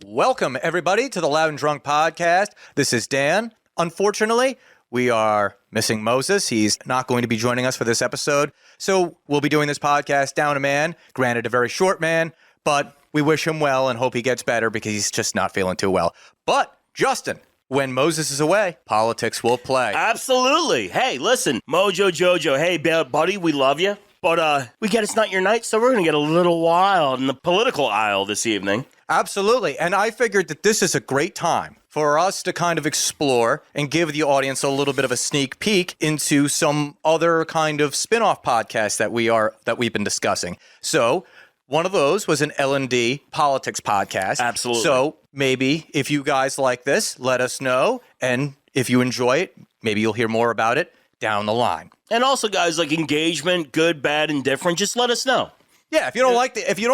Welcome, everybody, to the Loud and Drunk podcast. This is Dan. Unfortunately, we are missing Moses. He's not going to be joining us for this episode. So we'll be doing this podcast down a man, granted a very short man, but we wish him well and hope he gets better because he's just not feeling too well. But, Justin, when Moses is away, politics will play. Absolutely. Hey, listen, Mojo Jojo, hey, buddy, we love you. But we get it's not your night, so we're going to get a little wild in the political aisle this evening. Absolutely. And I figured that this is a great time for us to kind of explore and give the audience a little bit of a sneak peek into some other kind of spin-off podcasts that we've been discussing. So one of those was an L&D politics podcast. Absolutely. So maybe if you guys like this, let us know. And if you enjoy it, maybe you'll hear more about it down the line. And also, guys, like engagement, good, bad, indifferent, just let us know. Yeah, if you don't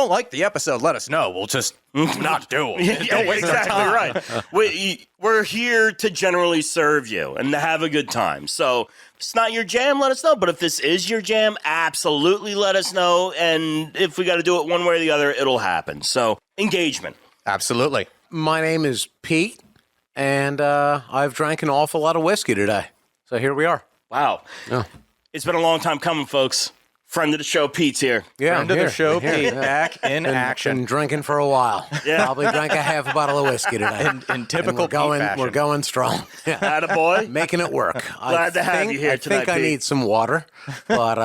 like the episode, let us know. We'll just not do it. Don't waste our time. Right. We're here to generally serve you and to have a good time. So if it's not your jam, let us know. But if this is your jam, absolutely let us know. And if we got to do it one way or the other, it'll happen. So engagement. Absolutely. My name is Pete, and I've drank an awful lot of whiskey today. So here we are. Wow. Oh. It's been a long time coming, folks. Friend of the show, Pete's here. Yeah, Friend of the show, Pete, back in action. Been drinking for a while. Yeah. Probably drank a half a bottle of whiskey today. In typical And Pete fashion. we're going strong. Yeah. Attaboy. Making it work. Glad to have you here tonight, I think I Pete. need some water, but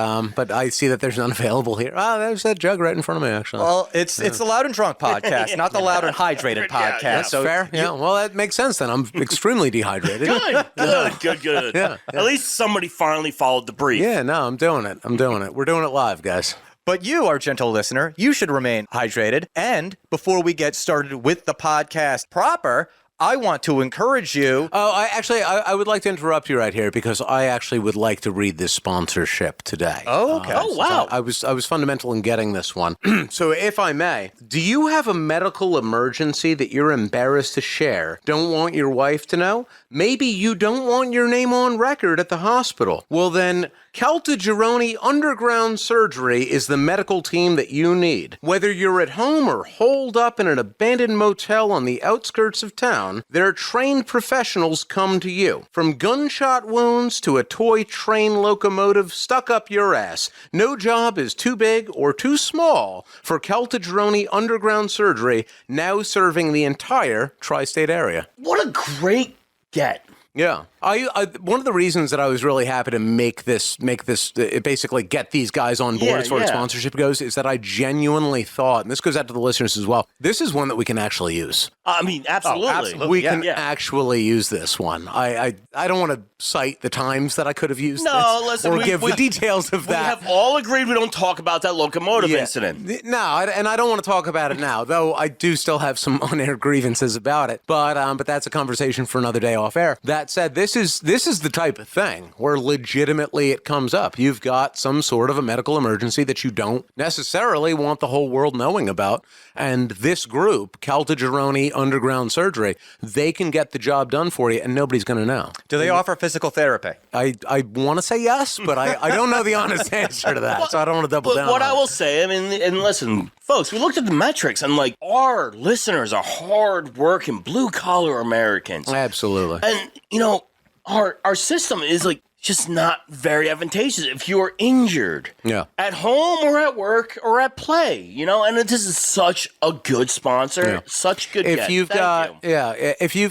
I see that there's none available here. Oh, there's that jug right in front of me, actually. Well, it's the Loud and Drunk podcast, not the Loud and Hydrated podcast. yeah. So Fair? Yeah, well, that makes sense then. I'm extremely dehydrated. Good. Yeah. At least somebody finally followed the brief. Yeah, no, I'm doing it. We're doing it live, guys. But you, our gentle listener, you should remain hydrated. And before we get started with the podcast proper, I want to encourage you. Oh, I would like to interrupt you right here because I actually would like to read this sponsorship today. Oh, okay. Oh, wow. I was fundamental in getting this one. So if I may, do you have a medical emergency that you're embarrassed to share, don't want your wife to know? Maybe you don't want your name on record at the hospital. Well then, Caltagirone Underground Surgery is the medical team that you need. Whether you're at home or holed up in an abandoned motel on the outskirts of town, their trained professionals come to you. From gunshot wounds to a toy train locomotive stuck up your ass, no job is too big or too small for Caltagirone Underground Surgery, now serving the entire tri-state area. What a great get. Yeah. I one of the reasons that I was really happy to make this basically get these guys on board as far as sponsorship goes is that I genuinely thought, and this goes out to the listeners as well, this is one that we can actually use. I mean, absolutely. absolutely. We can actually use this one. I don't want to cite the times that I could have used this listen, or give the details of We that. have all agreed we don't talk about that locomotive incident. No, and I don't want to talk about it now, though I do still have some on-air grievances about it. But that's a conversation for another day off air. That said, this is the type of thing where legitimately it comes up. You've got some sort of a medical emergency that you don't necessarily want the whole world knowing about. And this group, Caltagirone Underground Surgery, they can get the job done for you and nobody's going to know. Do they offer physical therapy? I want to say yes, but I don't know the honest answer to that, so I don't want to double down. What on I will say, I mean, and listen, folks, we looked at the metrics and like our listeners are hard-working, blue-collar Americans. Absolutely. And, you know, our system is like just not very advantageous if you're injured at home or at work or at play, you know, and this is such a good sponsor, such good if you've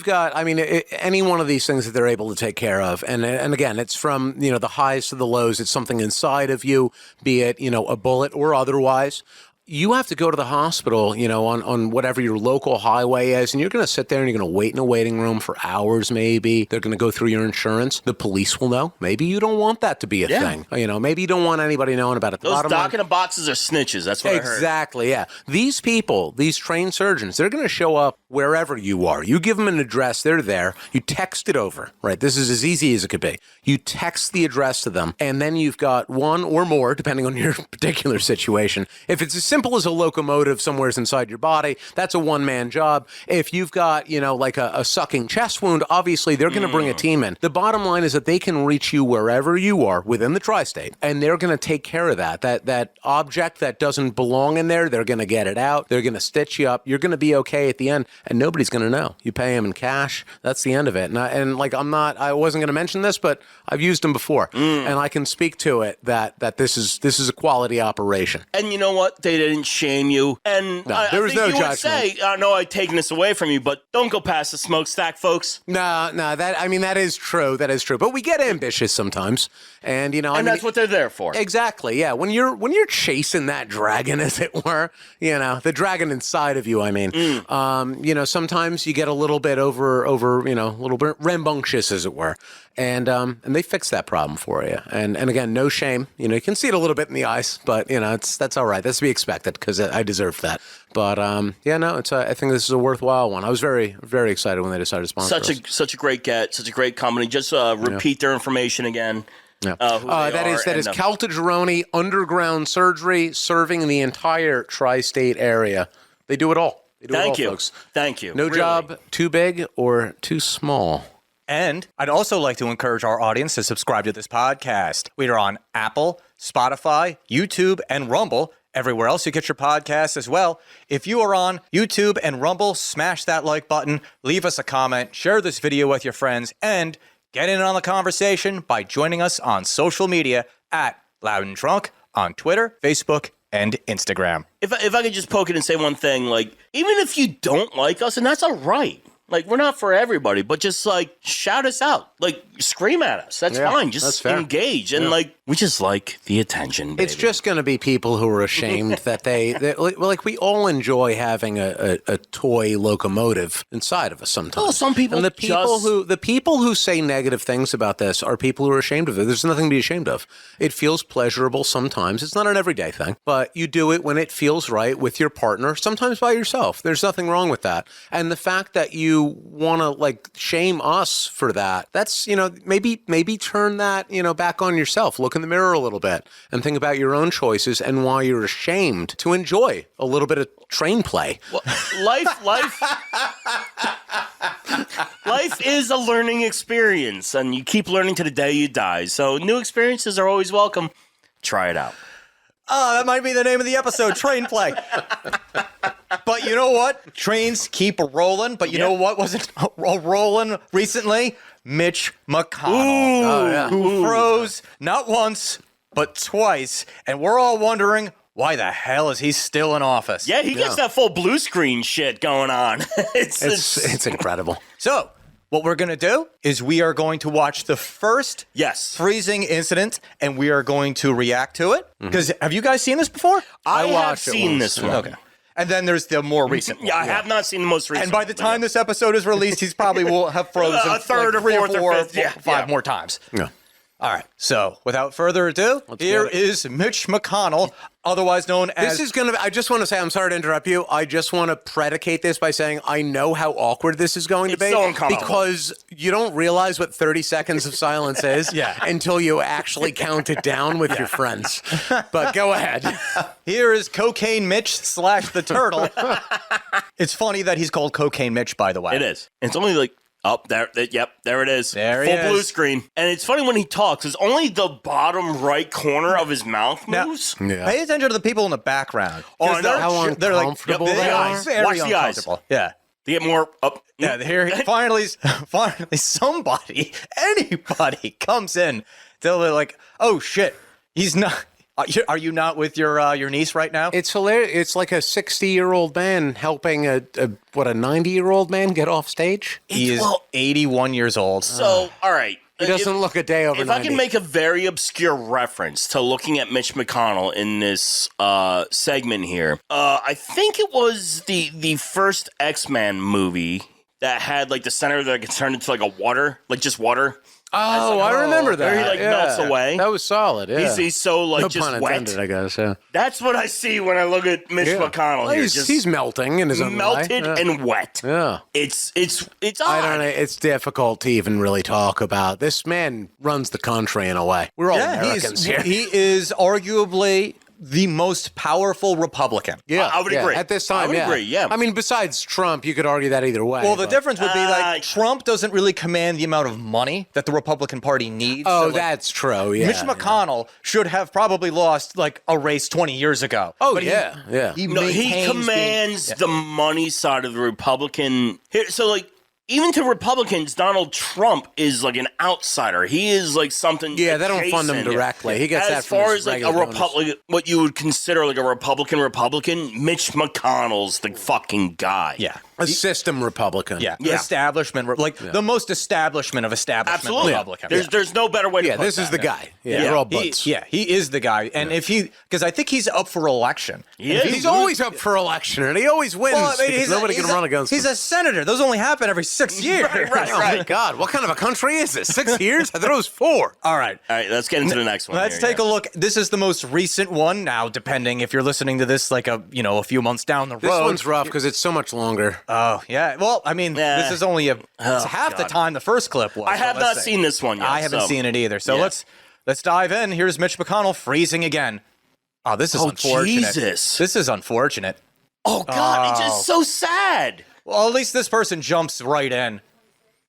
got, I mean, any one of these things that they're able to take care of, and again, it's from, you know, the highs to the lows, it's something inside of you, be it, you know, a bullet or otherwise. You have to go to the hospital, you know, on whatever your local highway is, and you're going to sit there and you're going to wait in a waiting room for hours maybe. They're going to go through your insurance. The police will know. Maybe you don't want that to be a thing. You know, maybe you don't want anybody knowing about it. Those doc-in-a boxes are snitches. That's what I heard. Exactly, yeah. These people, these trained surgeons, they're going to show up wherever you are. You give them an address, they're there. You text it over, right? This is as easy as it could be. You text the address to them, and then you've got one or more, depending on your particular situation. If it's as simple simple as a locomotive somewhere's inside your body. That's a one-man job. If you've got, like a sucking chest wound, obviously they're going to bring a team in. The bottom line is that they can reach you wherever you are within the tri-state, and they're going to take care of that. That object that doesn't belong in there, they're going to get it out. They're going to stitch you up. You're going to be okay at the end, and nobody's going to know. You pay them in cash. That's the end of it. I wasn't going to mention this, but I've used them before, and I can speak to it that this is a quality operation. And you know what? They didn't shame you. And No, I there was think no you would judgment. say, I know I've taken this away from you, but don't go past the smokestack, folks. No, that is true. That is true. But we get ambitious sometimes, and That's what they're there for. Exactly. Yeah. When you're chasing that dragon, as it were, the dragon inside of you. I mean, sometimes you get a little bit over, a little bit rambunctious, as it were, and they fix that problem for you. And again, no shame. You can see it a little bit in the eyes, but that's all right. That's to be expected because I deserve that. But I think this is a worthwhile one. I was very, very excited when they decided to sponsor us. Such a great get, such a great company. Just repeat their information again. Yeah. That is Caltagirone Underground Surgery, serving the entire tri-state area. They do it all. They do Thank it all, you. folks. Thank you. No Really. job too big or too small. And I'd also like to encourage our audience to subscribe to this podcast. We are on Apple, Spotify, YouTube, and Rumble. Everywhere else you get your podcasts as well. If you are on YouTube and Rumble, smash that like button, leave us a comment, share this video with your friends, and get in on the conversation by joining us on social media at Loud and Drunk on Twitter, Facebook, and Instagram. If I could just poke it and say one thing, even if you don't like us, and that's all right. We're not for everybody, but just shout us out. Scream at us. That's fine. Just engage. And we just like the attention, baby. It's just going to be people who are ashamed that we all enjoy having a toy locomotive inside of us sometimes. Oh, some people and the people who say negative things about this are people who are ashamed of it. There's nothing to be ashamed of. It feels pleasurable sometimes. It's not an everyday thing, but you do it when it feels right with your partner, sometimes by yourself. There's nothing wrong with that. And the fact that you want to shame us for that, that's, maybe turn that, back on yourself. Look in the mirror a little bit and think about your own choices and why you're ashamed to enjoy a little bit of train play. Well, life is a learning experience, and you keep learning to the day you die. So new experiences are always welcome. Try it out. Oh, that might be the name of the episode, Train Play. But you know what? Trains keep rolling. But you know what wasn't rolling recently? Mitch McConnell, who froze not once, but twice. And we're all wondering, why the hell is he still in office? Yeah, he gets that full blue screen shit going on. It's incredible. So what we're going to do is we are going to watch the first freezing incident, and we are going to react to it. Because have you guys seen this before? I have seen this one. Okay. And then there's the more recent one. Yeah, I have not seen the most recent one. And by the time this episode is released, he's probably will have frozen a third or fourth or fifth, five more times. Yeah. All right. So without further ado, here is Mitch McConnell, otherwise known as... I just want to say, I'm sorry to interrupt you. I just want to predicate this by saying I know how awkward this is going to be. It's so uncomfortable. Because you don't realize what 30 seconds of silence is until you actually count it down with your friends. But go ahead. Here is Cocaine Mitch / the Turtle. It's funny that he's called Cocaine Mitch, by the way. It is. It's only there it is. There he is. Full blue screen. And it's funny when he talks, it's only the bottom right corner of his mouth moves. Pay attention to the people in the background. Oh, I know how uncomfortable they are. Very Watch the eyes. Yeah. They get more up. Yeah, here finally anybody comes in. They're like, oh shit, he's not. Are you not with your niece right now? It's hilarious. It's like a 60-year-old man helping a 90-year-old man get off stage. He is 81 years old. So, all right. He doesn't look a day over 90. If I can make a very obscure reference to looking at Mitch McConnell in this segment here, I think it was the first X-Men movie that had the center that gets turned into water, just water. Oh, I remember that. Where he melts away. That was solid. Yeah. He's so no just pun wet. intended, I guess. Yeah. That's what I see when I look at Mitch McConnell well, here. He's melting in his own way. Melted and wet. Yeah. It's odd. I don't know. It's difficult to even really talk about. This man runs the country in a way. We're all Americans here. He is arguably the most powerful Republican. Yeah, I would agree. At this time, I would agree, yeah. I mean, besides Trump, you could argue that either way. Well, the but- difference would be like Trump doesn't really command the amount of money that the Republican Party needs. Oh, So, like, that's true, yeah. Mitch McConnell should have probably lost like a race 20 years ago. Oh, But yeah. He No, he maintains commands being- the money side of the Republican. So, like, even to Republicans, Donald Trump is like an outsider. He is like something. Yeah, they don't fund him adjacent. directly. He gets as that from far his as like a regular donors. Republican, what you would consider like a Republican, Mitch McConnell's the fucking guy. Yeah. A system Republican. Yeah. Yeah. Establishment, like the most establishment of establishment Absolutely. Republican. There's no better way to Yeah, put this is that. the guy. Yeah, Yeah. they're all He, buds. he is the guy. And if he, because I think he's up for election. He And if is. He's always up for election, and he always wins. Well, I mean, because nobody can run against He's him. a senator. Those only happen every 6 years. Oh, my God. What kind of a country is this? 6 years? I thought it was 4. All right. All right, let's get into the next one. Let's take a look. This is the most recent one. Now, depending if you're listening to this like a few months down the road. This one's rough because it's so much longer. Oh, yeah. Well, I mean, Yeah. this is only it's half the God. time the first clip was. I have so let's not see. seen this one yet. I haven't so- seen it either. So Yeah. let's dive in. Here's Mitch McConnell freezing again. Oh, this is Oh, unfortunate. Jesus. This is unfortunate. Oh God, it's just so sad. Well, at least this person jumps right in.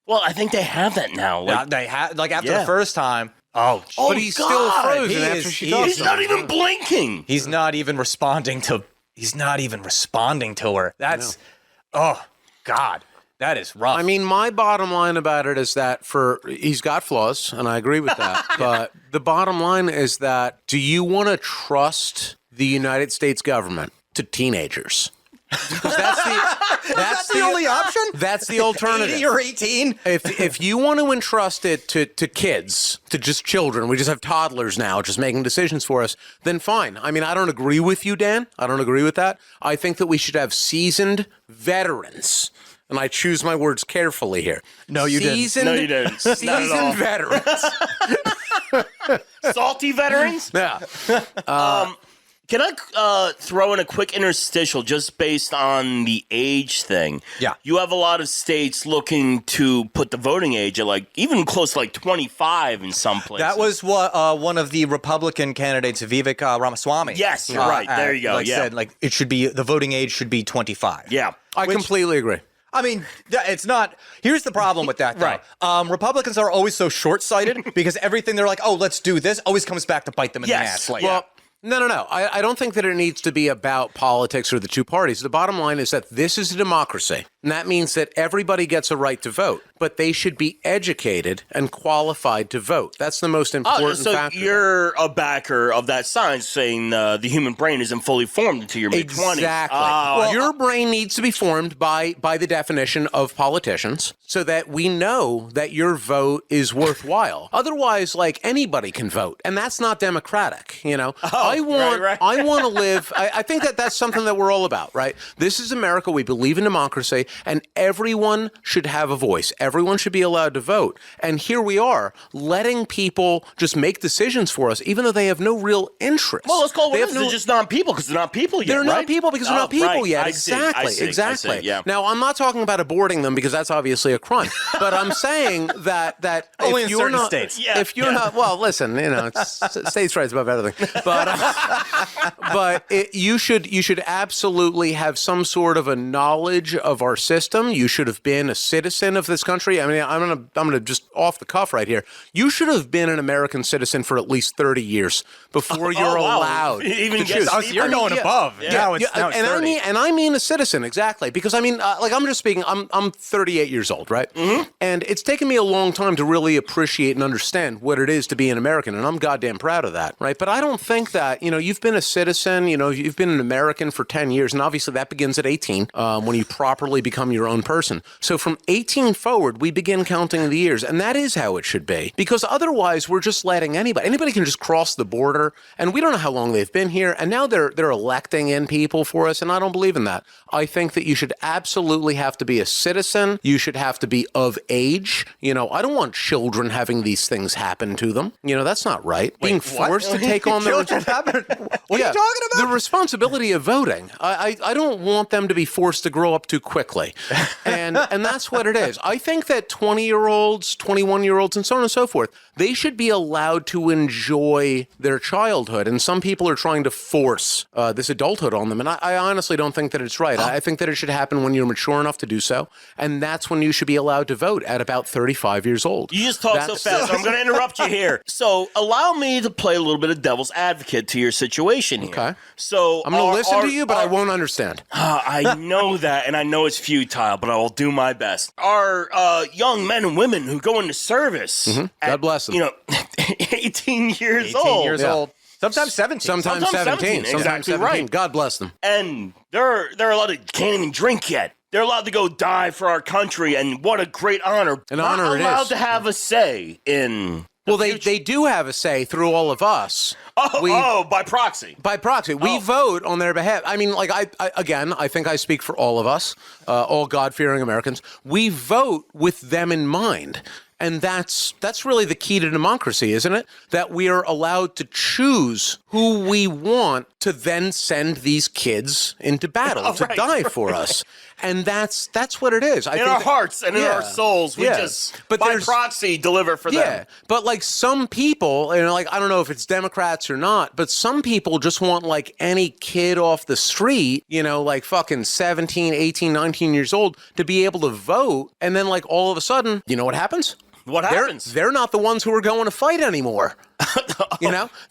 Well, I think they have that now. Like, They had like after Yeah. the first time. Oh, oh, But he's God. still frozen He after is- she he talks is He's to him. not even blinking. he's not even responding to. He's not even responding to her. That's. Oh God, that is rough. I mean, my bottom line about it is that he's got flaws, and I agree with that. But the bottom line is that do you want to trust the United States government to teenagers? 'Cause that's the only option. That's the alternative. 80 or 18. If you want to entrust it to kids, to just children, we just have toddlers now just making decisions for us, then fine. I mean, I don't agree with you, Dan. I don't agree with that. I think that we should have seasoned veterans. And I choose my words carefully here. No, you didn't. Seasoned- No, you didn't. Not at all. Seasoned veterans. Salty veterans. Yeah. Can I throw in a quick interstitial just based on the age thing? Yeah. You have a lot of states looking to put the voting age at like even close to like 25 in some places. That was what one of the Republican candidates, Vivek Ramaswamy. Yes, you're right. There you go, yeah. Said like it should be the voting age should be 25. Yeah. I completely agree. I mean, it's not. Here's the problem with that, though. Right. Republicans are always so short-sighted because everything they're like, oh, let's do this, always comes back to bite them in the Yes. ass. Like, Well, no. I don't think that it needs to be about politics or the two parties. The bottom line is that this is a democracy, and that means that everybody gets a right to vote, but they should be educated and qualified to vote. That's the most important so factor. you're a backer of that sign saying the human brain isn't fully formed until your mid-20s. Exactly. Your brain needs to be formed by the definition of politicians so that we know that your vote is worthwhile. Otherwise, like, anybody can vote, and that's not democratic, you know? I want to live. I think that that's something that we're all about, right? This is America. We believe in democracy, and everyone should have a voice. Everyone should be allowed to vote. And here we are, letting people just make decisions for us, even though they have no real interest. Well, let's call it They what have it is. They're just not people because they're not people yet, They're right? not people because they're not people right. yet. I see, Exactly. I see, yeah. Now, I'm not talking about aborting them because that's obviously a crime. But I'm saying that Only if in you're certain not, states. Yeah. if you're not, well, listen, you know, states' rights above everything. But you should absolutely have some sort of a knowledge of our system. You should have been a citizen of this country. I mean, I'm gonna just off the cuff right here. You should have been an American citizen for at least 30 years before you're wow. allowed Even to guess- choose. Oh, so you're I mean, going above. Now it's 30. I mean a citizen, exactly. Because I mean, like, I'm just speaking, I'm 38 years old, right? Mm-hmm. And it's taken me a long time to really appreciate and understand what it is to be an American, and I'm goddamn proud of that, right? But I don't think that, you know, you've been a citizen, you know, you've been an American for 10 years, and obviously that begins at 18 when you properly become your own person. So from 18 forward, we begin counting the years, and that is how it should be. Because otherwise, we're just letting anybody can just cross the border, and we don't know how long they've been here, and now they're electing in people for us, and I don't believe in that. I think that you should absolutely have to be a citizen. You should have to be of age. You know, I don't want children having these things happen to them. You know, that's not right. Being forced to take on Children happen? What are you talking about? the responsibility of voting. I don't want them to be forced to grow up too quickly. immediately. And that's what it is. I think that 20-year-olds, 21-year-olds, and so on and so forth, they should be allowed to enjoy their childhood. And some people are trying to force this adulthood on them. And I honestly don't think that it's right. I think that it should happen when you're mature enough to do so. And that's when you should be allowed to vote, at about 35 years old. You just talk so fast. So I'm going to interrupt you here. So allow me to play a little bit of devil's advocate to your situation here. Okay. So I'm going to listen to you, but I won't understand. I know that, and I know it's futile, but I will do my best. Our young men and women who go into service, God bless them. 18 years 18 old. years old. Sometimes 17. Sometimes 17. Sometimes Exactly 17. right. God bless them. And they're allowed to can't even drink yet. They're allowed to go die for our country, and what a great honor. An honor it is. Allowed to have a say in. Well, they do have a say through all of us. By proxy. By proxy. We vote on their behalf. I mean, like, I think I speak for all of us, all God-fearing Americans. We vote with them in mind. And that's really the key to democracy, isn't it? That we are allowed to choose who we want to then send these kids into battle to die for us. And that's what it is. In our hearts and in our souls, we just, by proxy, deliver for them. Yeah, but like some people, like I don't know if it's Democrats or not, but some people just want like any kid off the street, like fucking 17, 18, 19 years old to be able to vote. And then like all of a sudden, you know what happens? What happens? They're not the ones who are going to fight anymore.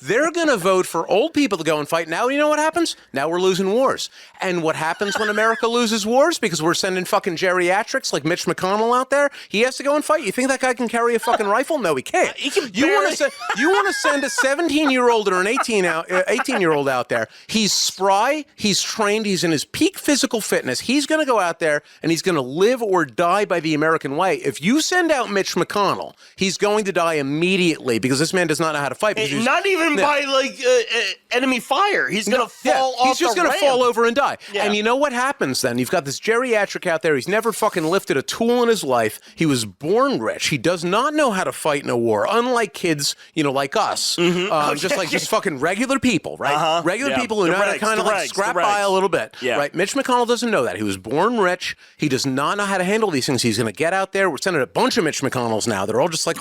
They're going to vote for old people to go and fight. Now, you know what happens? Now we're losing wars. And what happens when America loses wars? Because we're sending fucking geriatrics like Mitch McConnell out there. He has to go and fight. You think that guy can carry a fucking rifle? No, he can't. You want to send a 17-year-old or an 18-year-old out there. He's spry. He's trained. He's in his peak physical fitness. He's going to go out there and he's going to live or die by the American way. If you send out Mitch McConnell, he's going to die immediately because this man does not know how to fight. Not even by enemy fire. He's going to fall off. He's just going to fall over and die. Yeah. And you know what happens then? You've got this geriatric out there. He's never fucking lifted a tool in his life. He was born rich. He does not know how to fight in a war. Unlike kids, like us, just fucking regular people, right? Regular people who know how to kind of like scrap by a little bit, right? Mitch McConnell doesn't know that. He was born rich. He does not know how to handle these things. He's going to get out there. We're sending a bunch of Mitch McConnells now. They're all just like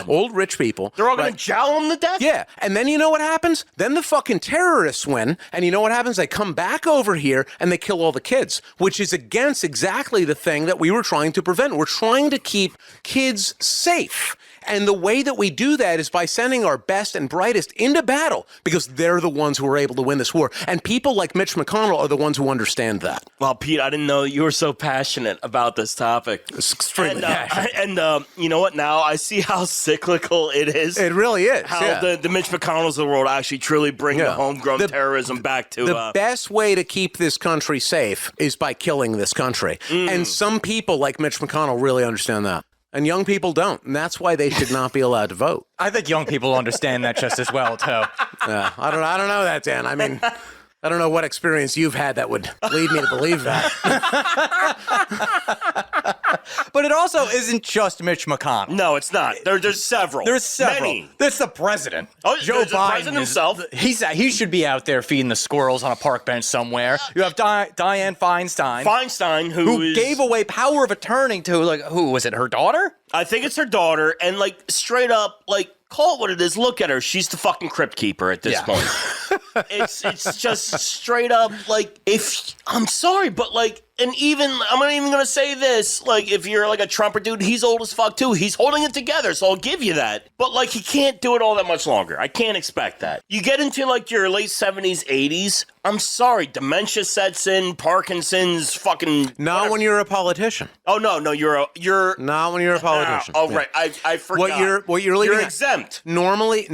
old rich people. They're all going to jowl him to death? Yeah. And then you know what happens? Then the fucking terrorists win. And you know what happens? They come back over here and they kill all the kids, which is against exactly the thing that we were trying to prevent. We're trying to keep kids safe. And the way that we do that is by sending our best and brightest into battle because they're the ones who are able to win this war. And people like Mitch McConnell are the ones who understand that. Well, Pete, I didn't know you were so passionate about this topic. It's extremely passionate. And you know what? Now I see how cyclical it is. It really is. How the Mitch McConnells of the world actually truly bring the homegrown terrorism back to... The best way to keep this country safe is by killing this country. And some people like Mitch McConnell really understand that. And young people don't, and that's why they should not be allowed to vote. I think young people understand that just as well, too. I don't know that, Dan. I mean, I don't know what experience you've had that would lead me to believe that. But it also isn't just Mitch McConnell. No, it's not. There's several. There's several. Many. There's the president. Oh, Joe the Biden president himself. He should be out there feeding the squirrels on a park bench somewhere. You have Dianne Feinstein. Who gave away power of attorney to, who was it, her daughter? I think it's her daughter, and straight up, call it what it is. Look at her. She's the fucking crypt keeper at this point. It's just straight up, if I'm sorry, but and even I'm not even gonna say this, if you're a Trumper dude, he's old as fuck too. He's holding it together, so I'll give you that. But he can't do it all that much longer. I can't expect that. You get into your late 70s, 80s. I'm sorry, dementia sets in, Parkinson's, fucking. Not whatever. when you're a politician. Oh no, you're not when you're a politician. Oh right, I forgot. What you're leaving. You're exempt. Normally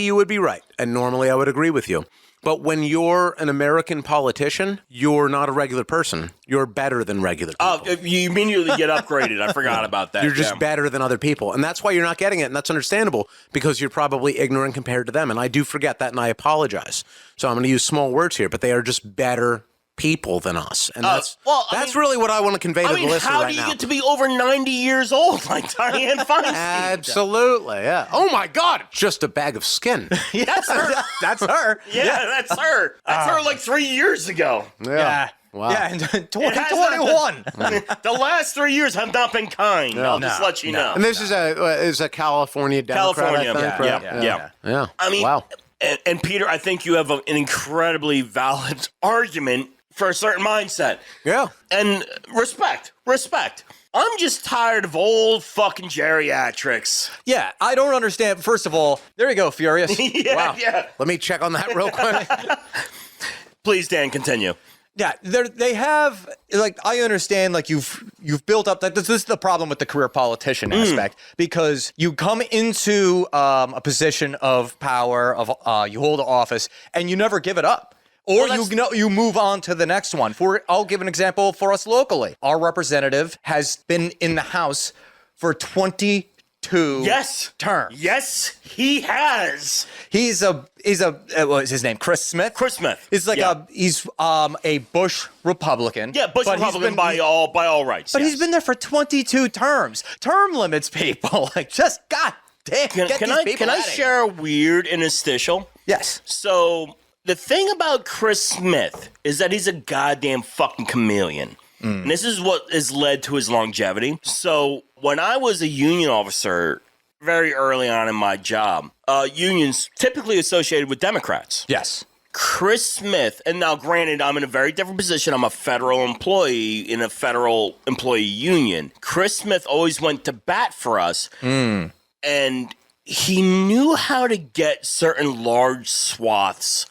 you would be right, and normally I would agree with you. But when you're an American politician, you're not a regular person. You're better than regular people. Oh, you immediately get upgraded. I forgot about that. You're just better than other people. And that's why you're not getting it. And that's understandable because you're probably ignorant compared to them. And I do forget that, and I apologize. So I'm going to use small words here, but they are just better people than us. And that's really what I want to convey to the listener right now. How do you get to be over 90 years old like Dianne Feinstein? Absolutely, yeah. Oh my God, just a bag of skin. That's her. That's her. Yeah, that's her. That's her 3 years ago. Yeah. Wow. Yeah, in 2021. The last 3 years have not been kind. I'll just let you know. And this is a California Democrat, California, I think, right? yeah. I mean, wow. And Peter, I think you have an incredibly valid argument for a certain mindset. Yeah. And respect. I'm just tired of old fucking geriatrics. Yeah, I don't understand. First of all, there you go, Furious. Yeah. Let me check on that real quick. Please, Dan, continue. Yeah, they have, like, I understand, like, you've built up, that this is the problem with the career politician aspect, because you come into a position of power, you hold office, and you never give it up. Or you move on to the next one. I'll give an example for us locally. Our representative has been in the House for 22 terms. Yes, he has. He's what is his name? Chris Smith? Chris Smith. He's like he's a Bush Republican. Yeah, Bush Republican by all rights. But he's been there for 22 terms. Term limits, people. Like, just God damn. Can I share a weird interstitial? Yes. So the thing about Chris Smith is that he's a goddamn fucking chameleon. And this is what has led to his longevity. So when I was a union officer very early on in my job, unions typically associated with Democrats. Yes. Chris Smith, and now granted, I'm in a very different position. I'm a federal employee in a federal employee union. Chris Smith always went to bat for us, and he knew how to get certain large swaths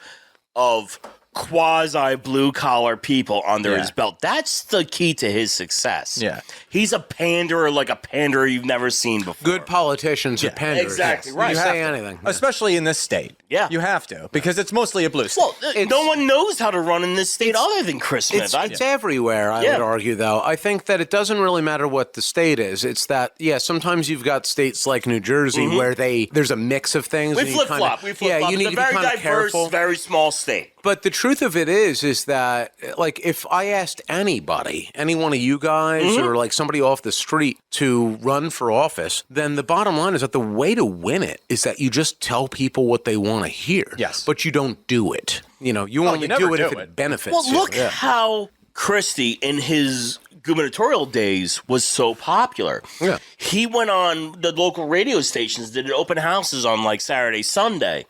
of quasi blue collar people under his belt. That's the key to his success. Yeah. He's a panderer, like a panderer you've never seen before. Good politicians are panderers. Exactly, Yes. right. You say anything. Especially in this state. Yeah. You have to, because it's mostly a blue state. Well, no one knows how to run in this state other than Chris Smith. It's everywhere, I would argue, though. I think that it doesn't really matter what the state is. It's that, sometimes you've got states like New Jersey where there's a mix of things. We flip-flop. Yeah, you need to be very kind of diverse, careful. very small state. But the truth of it is that, like, if I asked anybody, any one of you guys or, like, somebody off the street to run for office, then the bottom line is that the way to win it is that you just tell people what they want to hear. Yes. But you don't do it. You know, you only do it if it benefits Well, you. look how Christie in his gubernatorial days was so popular. Yeah. He went on the local radio stations, did open houses on like Saturday, Sunday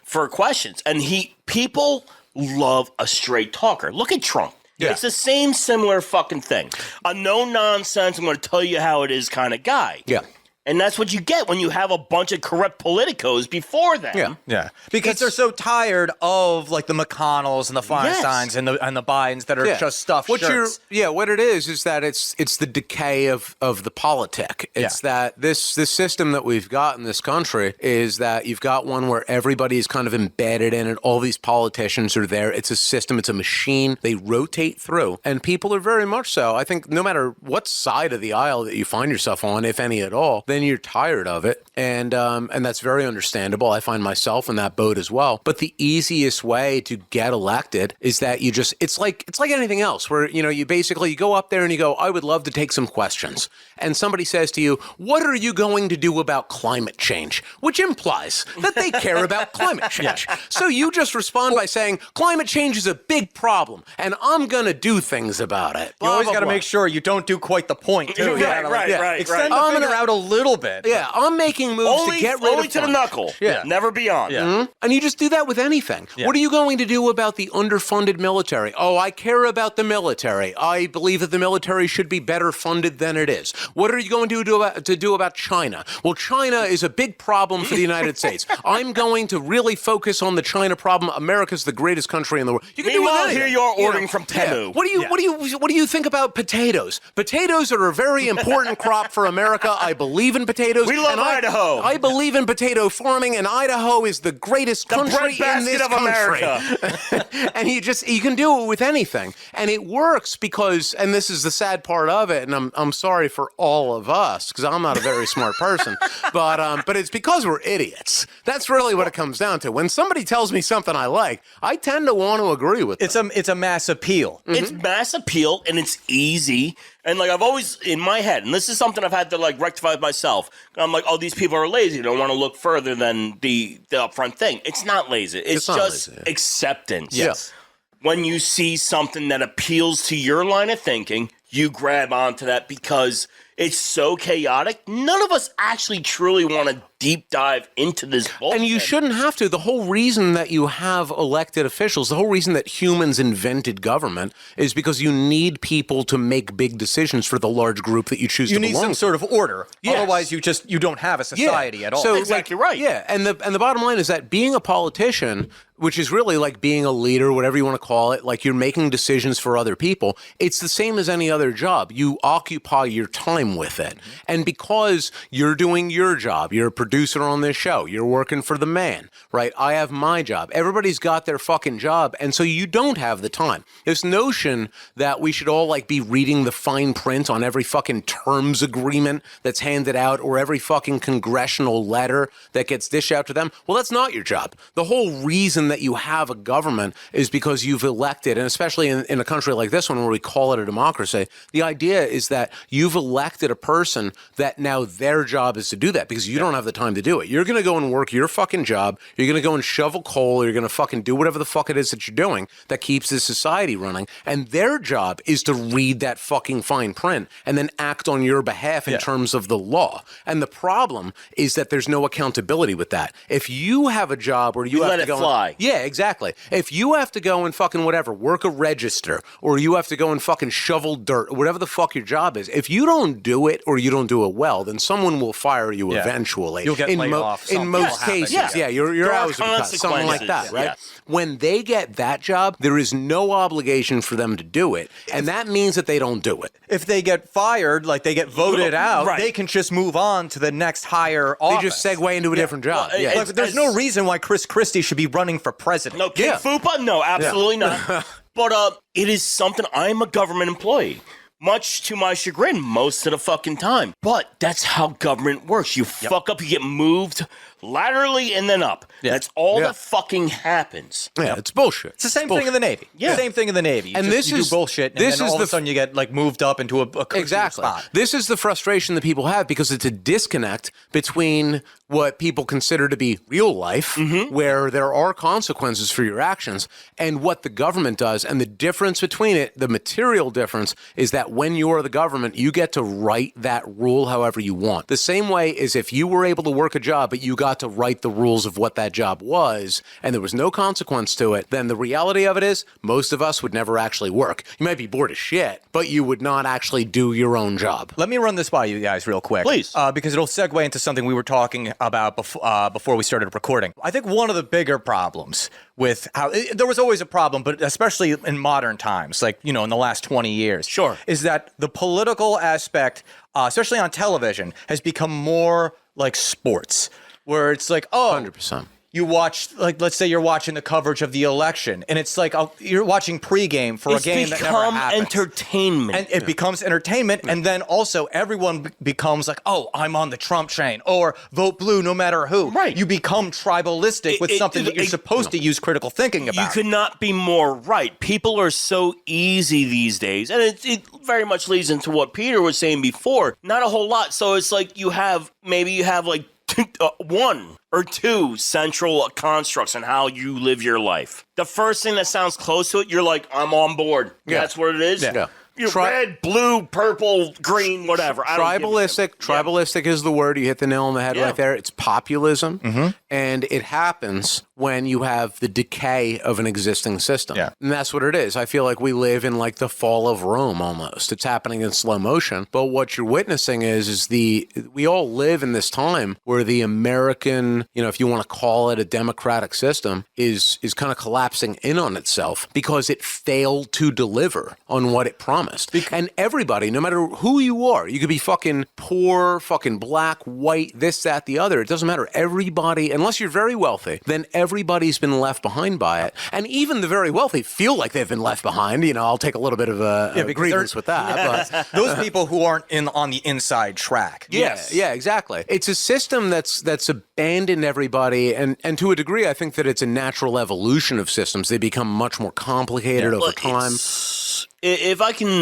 for questions. And people love a straight talker. Look at Trump. Yeah. It's the same similar fucking thing. A no-nonsense, I'm going to tell you how it is kind of guy. Yeah. And that's what you get when you have a bunch of corrupt politicos before them. Yeah. Because they're so tired of, like, the McConnells and the Feinsteins and the Bidens that are just stuffed shirts. What it is that it's the decay of the politic. It's that this system that we've got in this country is that you've got one where everybody's kind of embedded in it. All these politicians are there. It's a system. It's a machine. They rotate through. And people are very much so. I think no matter what side of the aisle that you find yourself on, if any at all, then you're tired of it, and that's very understandable. I find myself in that boat as well. But the easiest way to get elected is that you just it's like anything else, where you basically go up there and you go, I would love to take some questions, and somebody says to you, what are you going to do about climate change? Which implies that they care about climate change. So you just respond by saying, climate change is a big problem, and I'm going to do things about it. You always got to make sure you don't do quite the point, too. Right. Extend the finger out a little bit. Yeah, I'm making moves to get rid of only to the knuckle. Yeah. Never beyond. Yeah. Mm-hmm. And you just do that with anything. Yeah. What are you going to do about the underfunded military? Oh, I care about the military. I believe that the military should be better funded than it is. What are you going to do about China? Well, China is a big problem for the United States. I'm going to really focus on the China problem. America's the greatest country in the world. You can Meanwhile, here you're ordering from Temu. Yeah. What do you think about potatoes? Potatoes are a very important crop for America. I believe in potatoes. We love Idaho. I believe in potato farming, and Idaho is the greatest country in this country. And you can do it with anything, and it works because, and this is the sad part of it, and I'm sorry for all of us because I'm not a very smart person, but it's because we're idiots. That's really what it comes down to. When somebody tells me something I like, I tend to want to agree with them. It's a mass appeal. Mm-hmm. It's mass appeal, and it's easy. And like I've always in my head, and this is something I've had to like rectify myself. I'm like, oh, these people are lazy. They don't want to look further than the upfront thing. It's not lazy. It's just lazy, acceptance. Yes. When you see something that appeals to your line of thinking, you grab onto that because it's so chaotic. None of us actually truly want to deep dive into this bullshit. And you shouldn't have to. The whole reason that you have elected officials, the whole reason that humans invented government is because you need people to make big decisions for the large group that you choose to belong to. You need some sort of order. Yes. Otherwise, you don't have a society at all. So, exactly right. Yeah, and the bottom line is that being a politician, which is really like being a leader, whatever you want to call it, like you're making decisions for other people, it's the same as any other job. You occupy your time with it. Mm-hmm. And because you're doing your job, you're a producer on this show, you're working for the man, right? I have my job. Everybody's got their fucking job, and so you don't have the time. This notion that we should all like be reading the fine print on every fucking terms agreement that's handed out or every fucking congressional letter that gets dished out to them, well, that's not your job. The whole reason that you have a government is because you've elected, and especially in a country like this one where we call it a democracy, the idea is that you've elected a person that now their job is to do that because you don't have the time to do it. You're going to go and work your fucking job. You're going to go and shovel coal. You're going to fucking do whatever the fuck it is that you're doing that keeps this society running. And their job is to read that fucking fine print and then act on your behalf in terms of the law. And the problem is that there's no accountability with that. If you have a job where you have let to it go fly. Yeah, exactly. If you have to go and fucking whatever, work a register, or you have to go and fucking shovel dirt, or whatever the fuck your job is, if you don't do it or you don't do it well, then someone will fire you eventually. You'll get laid off. In most cases, your hours will be cut, something like that, right? Yeah. When they get that job, there is no obligation for them to do it, and that means that they don't do it. If they get fired, like they get voted out, Right. they can just move on to the next higher office. They just segue into a different job. Well, yeah. Like, there's no reason why Chris Christie should be running for president. No, King Fupa? No, absolutely not. But it is something. I'm a government employee, much to my chagrin most of the fucking time. But that's how government works. You fuck up, you get moved laterally and then up. That's all that fucking happens. Yeah, it's bullshit. It's the same thing in the Navy. Yeah. Same thing in the Navy. And you do bullshit, and then all of a sudden you get like moved up into a cushier spot. This is the frustration that people have because it's a disconnect between what people consider to be real life, where there are consequences for your actions, and what the government does. And the difference between it, the material difference, is that when you're the government, you get to write that rule however you want. The same way as if you were able to work a job, but you got to write the rules of what that job was, and there was no consequence to it, then the reality of it is most of us would never actually work. You might be bored as shit, but you would not actually do your own job. Let me run this by you guys real quick. Please. Because it'll segue into something we were talking about before we started recording. I think one of the bigger problems with how there was always a problem, but especially in modern times, like, in the last 20 years, is that the political aspect, especially on television, has become more like sports, where it's like, 100%. You watch, like, let's say you're watching the coverage of the election, and it's like you're watching pregame for a game that never happens. Entertainment. And it becomes entertainment, and then also everyone becomes like, oh, I'm on the Trump train, or vote blue no matter who. Right. You become tribalistic with something that you're supposed to use critical thinking about. You could not be more right. People are so easy these days, and it very much leads into what Peter was saying before. Not a whole lot. So it's like you have like one or two central constructs on how you live your life. The first thing that sounds close to it, you're like, I'm on board. Yeah. That's what it is. Yeah. You're red, blue, purple, green, whatever. Tribalistic is the word. You hit the nail on the head right there. It's populism, and it happens when you have the decay of an existing system. Yeah. And that's what it is. I feel like we live in like the fall of Rome almost. It's happening in slow motion. But what you're witnessing is we all live in this time where the American, if you want to call it a democratic system, is kind of collapsing in on itself because it failed to deliver on what it promised. And everybody, no matter who you are, you could be fucking poor, fucking black, white, this, that, the other. It doesn't matter. Everybody, unless you're very wealthy, then everybody's been left behind by it. And even the very wealthy feel like they've been left behind. I'll take a little bit of a grievance with that. But those people who aren't on the inside track. Yes. Yeah, exactly. It's a system that's abandoned everybody. And to a degree, I think that it's a natural evolution of systems. They become much more complicated over time. If I can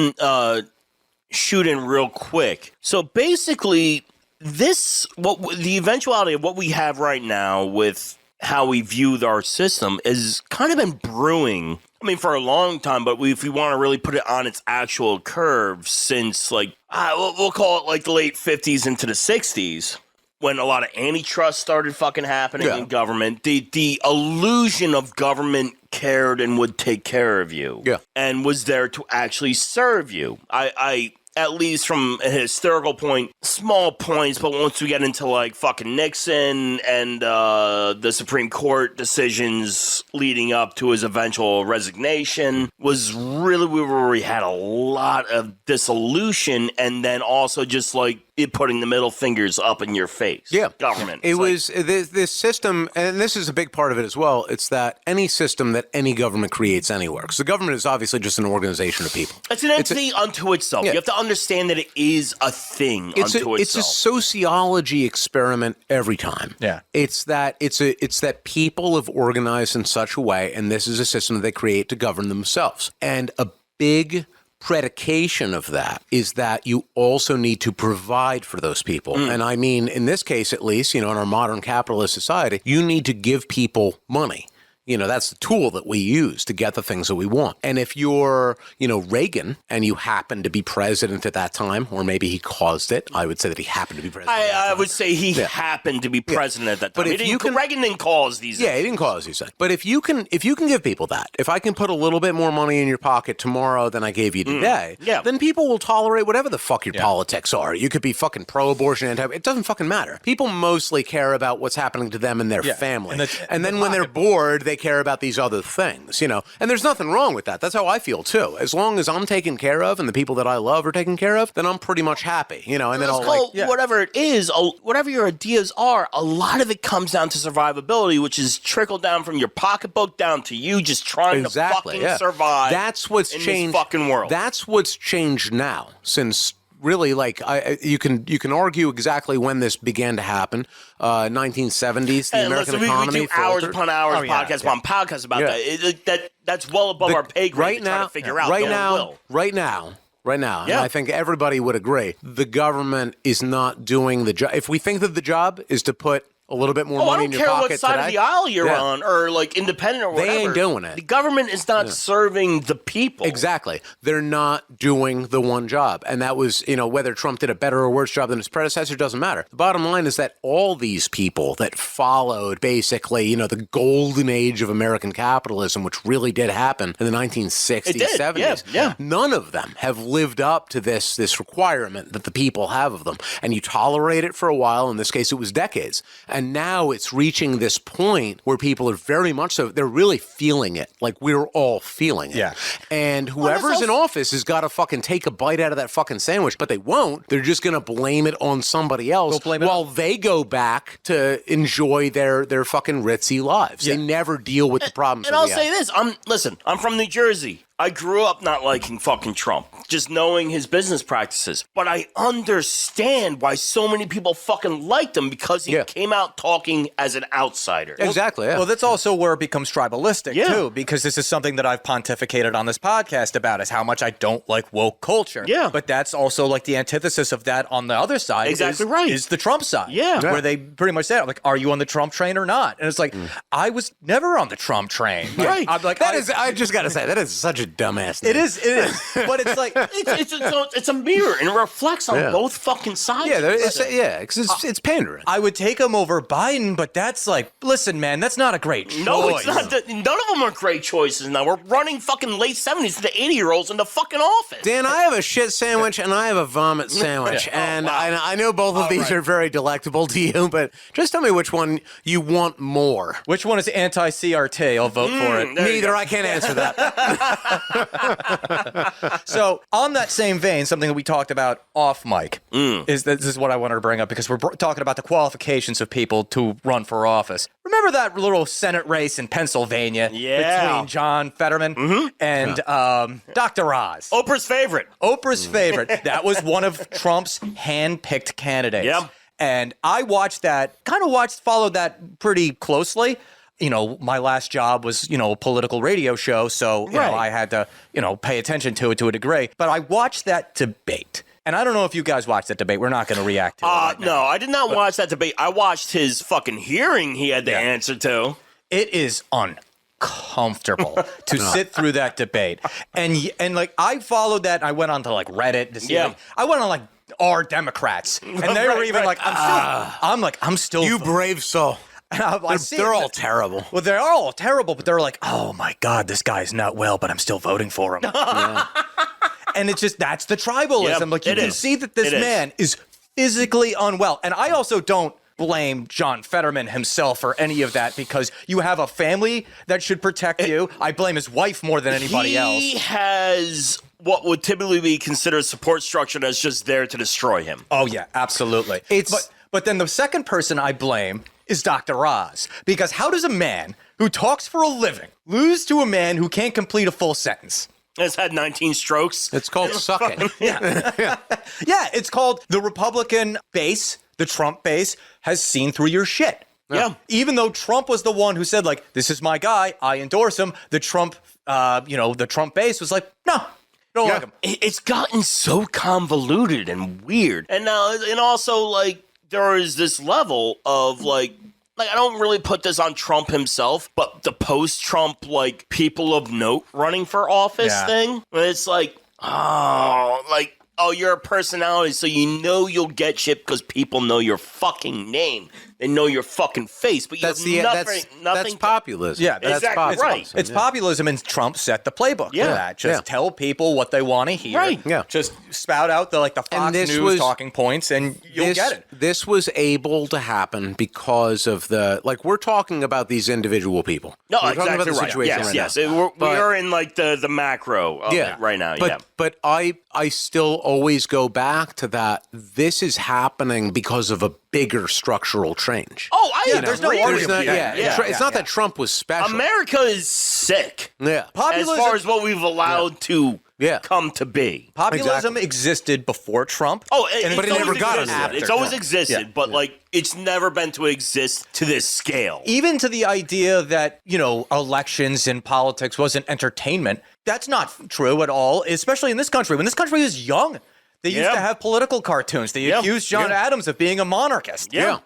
shoot in real quick. So basically, the eventuality of what we have right now with how we view our system has kind of been brewing. I mean, for a long time, but if we want to really put it on its actual curve, since like we'll call it like the late 50s into the 60s, when a lot of antitrust started fucking happening in government, the illusion of government cared and would take care of you, and was there to actually serve you. I at least from a historical point, small points, but once we get into like fucking Nixon and the Supreme Court decisions leading up to his eventual resignation, was really where we had a lot of dissolution, and then also just like it putting the middle fingers up in your face. Yeah. Government. It was this system, and this is a big part of it as well. It's that any system that any government creates anywhere, because the government is obviously just an organization of people. It's an entity unto itself. Yeah. You have to understand that it is a thing unto itself. It's a sociology experiment every time. Yeah. It's that people have organized in such a way, and this is a system that they create to govern themselves. And a big predication of that is that you also need to provide for those people. And I mean, in this case, at least, in our modern capitalist society, you need to give people money. That's the tool that we use to get the things that we want. And if you're, Reagan, and you happen to be president at that time, or maybe he caused it, I would say that he happened to be president. I would say he happened to be president at that time. But if Reagan didn't cause these. Yeah, he didn't cause these things. But if you can give people that, if I can put a little bit more money in your pocket tomorrow than I gave you today, then people will tolerate whatever the fuck your politics are. You could be fucking pro-abortion, it doesn't fucking matter. People mostly care about what's happening to them and their family. And then when they're bored, they care about these other things, and there's nothing wrong with that. That's how I feel too. As long as I'm taken care of and the people that I love are taken care of, then I'm pretty much happy, and then I'll whatever it is, whatever your ideas are, a lot of it comes down to survivability, which is trickled down from your pocketbook down to you just trying to fucking survive. That's what's in changed. This fucking world. That's what's changed now since. Really, you can argue exactly when this began to happen. 1970s, the American economy. We do hours upon hours, podcasts upon podcasts about that. That's well above our pay grade to try to figure out. Right now, and I think everybody would agree, the government is not doing the job. If we think that the job is to put a little bit more money in your pocket I don't care what side today, of the aisle you're on, or like independent or whatever. They ain't doing it. The government is not serving the people. Exactly. They're not doing the one job. And that was, whether Trump did a better or worse job than his predecessor doesn't matter. The bottom line is that all these people that followed basically, the golden age of American capitalism, which really did happen in the 1960s, 70s, none of them have lived up to this requirement that the people have of them. And you tolerate it for a while. In this case, it was decades. And now it's reaching this point where people are very much so, they're really feeling it. Like we're all feeling it. Yeah. And whoever's in office has got to fucking take a bite out of that fucking sandwich, but they won't. They're just going to blame it on somebody else while they go back to enjoy their fucking ritzy lives. They never deal with the problems. And I'll say this. I'm from New Jersey. I grew up not liking fucking Trump, just knowing his business practices. But I understand why so many people fucking liked him, because he came out talking as an outsider. Exactly. Well, that's also where it becomes tribalistic, too, because this is something that I've pontificated on this podcast about, is how much I don't like woke culture. Yeah. But that's also like the antithesis of that on the other side. Exactly is the Trump side. Yeah. Where they pretty much say, like, are you on the Trump train or not? And it's like, I was never on the Trump train. Right. I'm like, I just got to say, that is such a dumbass name. It is. But it's like it's a mirror, and it reflects on both fucking sides. It's pandering. I would take him over Biden, but that's like, listen, man, that's not a great choice. No, it's not. None of them are great choices now. We're running fucking late 70s to the 80-year-olds in the fucking office. Dan, I have a shit sandwich and I have a vomit sandwich. And I know both of these are very delectable to you, but just tell me which one you want more. Which one is anti-CRT? I'll vote for it. Neither. I can't answer that. So, on that same vein, something that we talked about off mic is that this is what I wanted to bring up, because we're talking about the qualifications of people to run for office. Remember that little Senate race in Pennsylvania between John Fetterman and Dr. Oz? Oprah's favorite. That was one of Trump's hand-picked candidates. Yep. And I followed that pretty closely. My last job was, a political radio show, so I had to, pay attention to it to a degree. But I watched that debate. And I don't know if you guys watched that debate. We're not going to react to it right now. No, I did not watch that debate. I watched his fucking hearing he had to answer to. It is uncomfortable to sit through that debate. And like I followed that. And I went on to like Reddit to see. Like, I went on like our Democrats, and they were even like, I'm still. You brave soul. They're all terrible. Well, they're all terrible, but they're like, oh my God, this guy's not well, but I'm still voting for him. And it's just, that's the tribalism. Yep, like you can see that this man is physically unwell. And I also don't blame John Fetterman himself or any of that, because you have a family that should protect you. I blame his wife more than anybody else. He has what would typically be considered a support structure that's just there to destroy him. Oh yeah, absolutely. But then the second person I blame is Dr. Oz, because how does a man who talks for a living lose to a man who can't complete a full sentence? Has had 19 strokes. It's called sucking. Yeah, it's called the Republican base, the Trump base, has seen through your shit. Yeah. Even though Trump was the one who said, like, this is my guy, I endorse him, the Trump base was like, no, don't like him. It's gotten so convoluted and weird. And now, and also, like, there is this level of, like, I don't really put this on Trump himself, but the post-Trump, like, people of note running for office thing, where it's like, oh, you're a personality, so you know you'll get shit because people know your fucking name. They know your fucking face, but you have nothing. That's populism. Yeah, that's exactly populism. right. It's populism, and Trump set the playbook for that. Just tell people what they want to hear. Right. Yeah. Just spout out the Fox News talking points, and you'll get it. This was able to happen because of we're talking about these individual people. No, we're exactly talking about the right. situation Yes. right now. We are in like the macro of it right now. But I still always go back to that. This is happening because of a bigger structural change. Oh, there's no argument. It's not that Trump was special. America is sick. Yeah. As far as what we've allowed to come to be. Populism existed before Trump. Oh, but it never got us after. It's always existed, but like it's never been to exist to this scale. Even to the idea that, elections and politics wasn't entertainment, that's not true at all, especially in this country. When this country was young, they used to have political cartoons. They accused John Adams of being a monarchist. Yeah.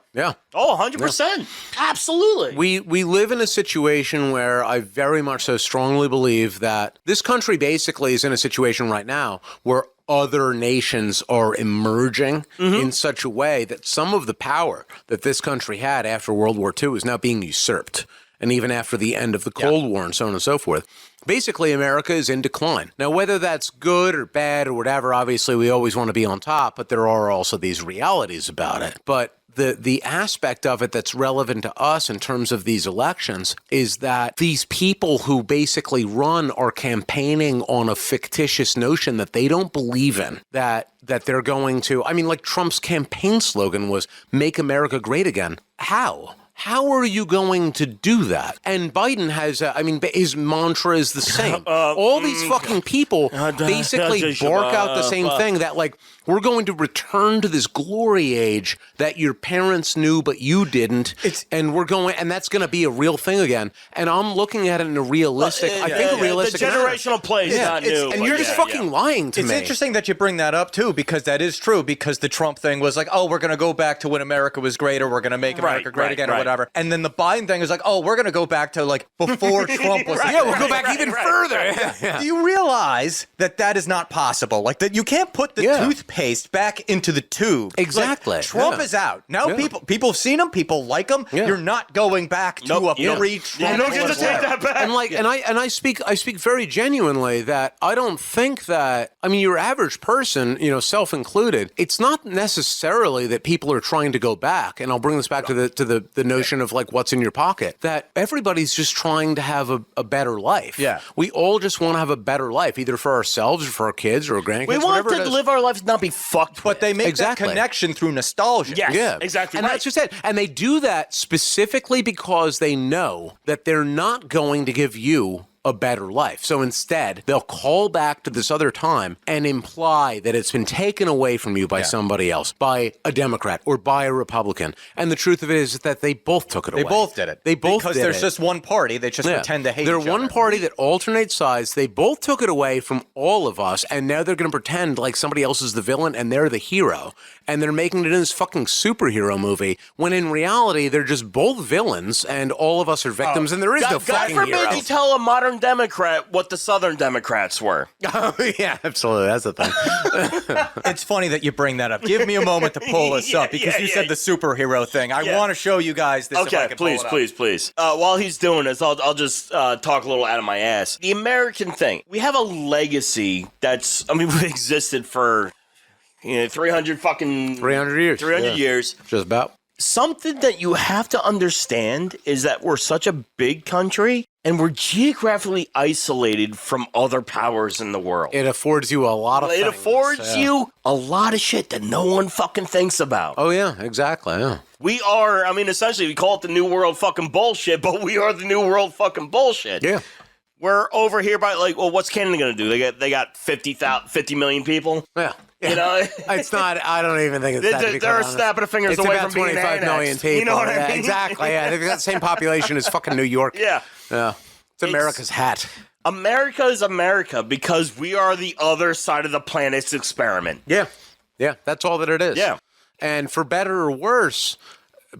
Oh, 100%. Absolutely. We live in a situation where I very much so strongly believe that this country basically is in a situation right now where other nations are emerging in such a way that some of the power that this country had after World War II is now being usurped. And even after the end of the Cold War and so on and so forth. Basically, America is in decline. Now, whether that's good or bad or whatever, obviously we always want to be on top, but there are also these realities about it. But the aspect of it that's relevant to us in terms of these elections is that these people who basically run are campaigning on a fictitious notion that they don't believe in, that they're going to, like Trump's campaign slogan was, "Make America Great Again." How? How are you going to do that? And Biden has, his mantra is the same. All these fucking people basically bark out the same thing, that we're going to return to this glory age that your parents knew but you didn't, and that's going to be a real thing again. And I'm looking at it in a realistic, realistic the generational play is not new. And you're just fucking lying to me. It's interesting that you bring that up too, because that is true, because the Trump thing was like, oh, we're going to go back to when America was great, or we're going to make America great again, or whatever. And then the Biden thing is like, oh, we're going to go back to before Trump was. We'll go back even further. Do you realize that is not possible? Like that you can't put the toothpaste back into the tube. Exactly. Trump is out. Now people have seen him, people like him. You're not going back to a pre-Trump. You don't get to take that back. And I speak very genuinely that I don't think that, your average person, self included, it's not necessarily that people are trying to go back. And I'll bring this back to the notion of what's in your pocket, that everybody's just trying to have a better life. Yeah. We all just want to have a better life, either for ourselves or for our kids or our grandkids. We want to live our lives, not be fucked. But they make that connection through nostalgia. Yes, yeah, exactly. And that's just it. And they do that specifically because they know that they're not going to give you a better life. So instead, they'll call back to this other time and imply that it's been taken away from you by somebody else, by a Democrat or by a Republican. And the truth of it is that they both took it away. They both did it. They both because did there's it. just one party. They just pretend to hate They're each other. one party that alternates sides. They both took it away from all of us, and now they're going to pretend like somebody else is the villain and they're the hero. And they're making it in this fucking superhero movie, when in reality, they're just both villains, and all of us are victims, and there is no fucking God forbid hero. you tell a modern Democrat what the Southern Democrats were. Oh, yeah, absolutely. That's the thing. It's funny that you bring that up. Give me a moment to pull this up because you said the superhero thing. I want to show you guys this. Okay, if I can pull it up. please. While he's doing this, I'll just talk a little out of my ass. The American thing. We have a legacy we've existed for 300 years. 300 years. Just about. Something that you have to understand is that we're such a big country and we're geographically isolated from other powers in the world. It affords you a lot of things. It affords you a lot of shit that no one fucking thinks about. Oh, yeah, exactly, yeah. We are, essentially, we call it the New World fucking bullshit, but we are the New World fucking bullshit. Yeah. We're over here by, what's Canada going to do? They got 50 million people? Yeah. You know? It's not, I don't even think it's that. They're snapping of fingers away from being It's about 25 million annexed. people. You know what I mean? Exactly, yeah. They've got the same population as fucking New York. Yeah. Yeah. It's America's hat. America is America because we are the other side of the planet's experiment. Yeah. Yeah, that's all that it is. Yeah. And for better or worse,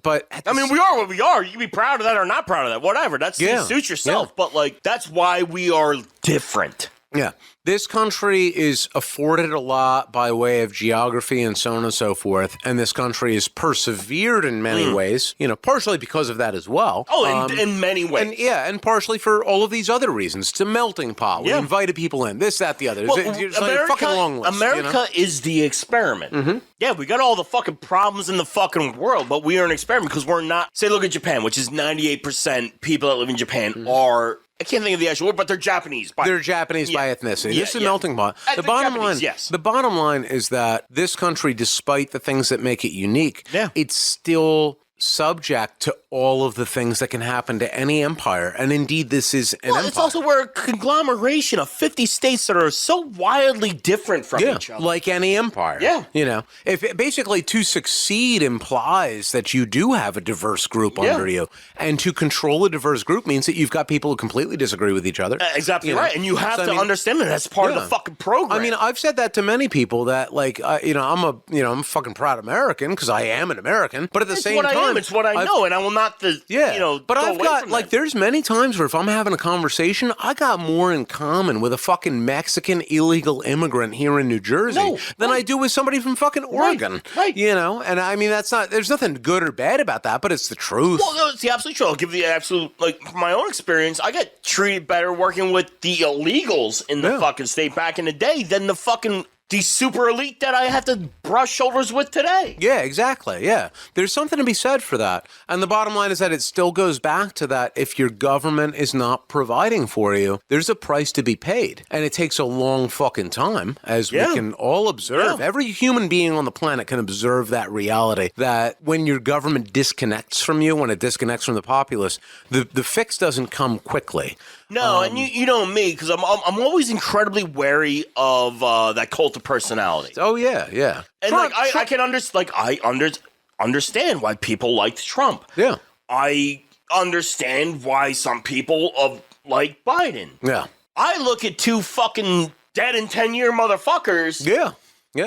but we are what we are. You can be proud of that or not proud of that. Whatever. That's suit yourself. Yeah. But that's why we are different. Yeah. This country is afforded a lot by way of geography and so on and so forth. And this country has persevered in many ways, partially because of that as well. Oh, in many ways. And partially for all of these other reasons. It's a melting pot. We invited people in. This, that, the other. It's a fucking long list. America is the experiment. Mm-hmm. Yeah, we got all the fucking problems in the fucking world, but we are an experiment because we're not. Say, look at Japan, which is 98% people that live in Japan are. I can't think of the actual word, but they're Japanese. They're Japanese by ethnicity. This is a melting pot. The bottom line is that this country, despite the things that make it unique, it's still subject to all of the things that can happen to any empire. And indeed, this is an empire. It's also we're a conglomeration of 50 states that are so wildly different from each other. Like any empire. Yeah. If basically to succeed implies that you do have a diverse group under you. And to control a diverse group means that you've got people who completely disagree with each other. Exactly right. And you have to understand that that's part of the fucking program. I've said that to many people that I'm a fucking proud American because I am an American. But at the same time, it's what I know, and I will not. But I've got there's many times where if I'm having a conversation, I got more in common with a fucking Mexican illegal immigrant here in New Jersey than I do with somebody from fucking Oregon. Right. And that's not. There's nothing good or bad about that, but it's the truth. Well, no, it's the absolute truth. I'll give the absolute from my own experience. I got treated better working with the illegals in the fucking state back in the day than the super elite that I have to brush shoulders with today. Yeah, exactly. Yeah. There's something to be said for that. And the bottom line is that it still goes back to that if your government is not providing for you, there's a price to be paid. And it takes a long fucking time, as we can all observe. Every human being on the planet can observe that reality, that when your government disconnects from you, when it disconnects from the populace, the fix doesn't come quickly. No, and you know me, because I'm always incredibly wary of that cult of personality. Oh, yeah. And I can understand why people liked Trump. Yeah. I understand why some people like Biden. Yeah. I look at two fucking dead in 10-year motherfuckers. Yeah.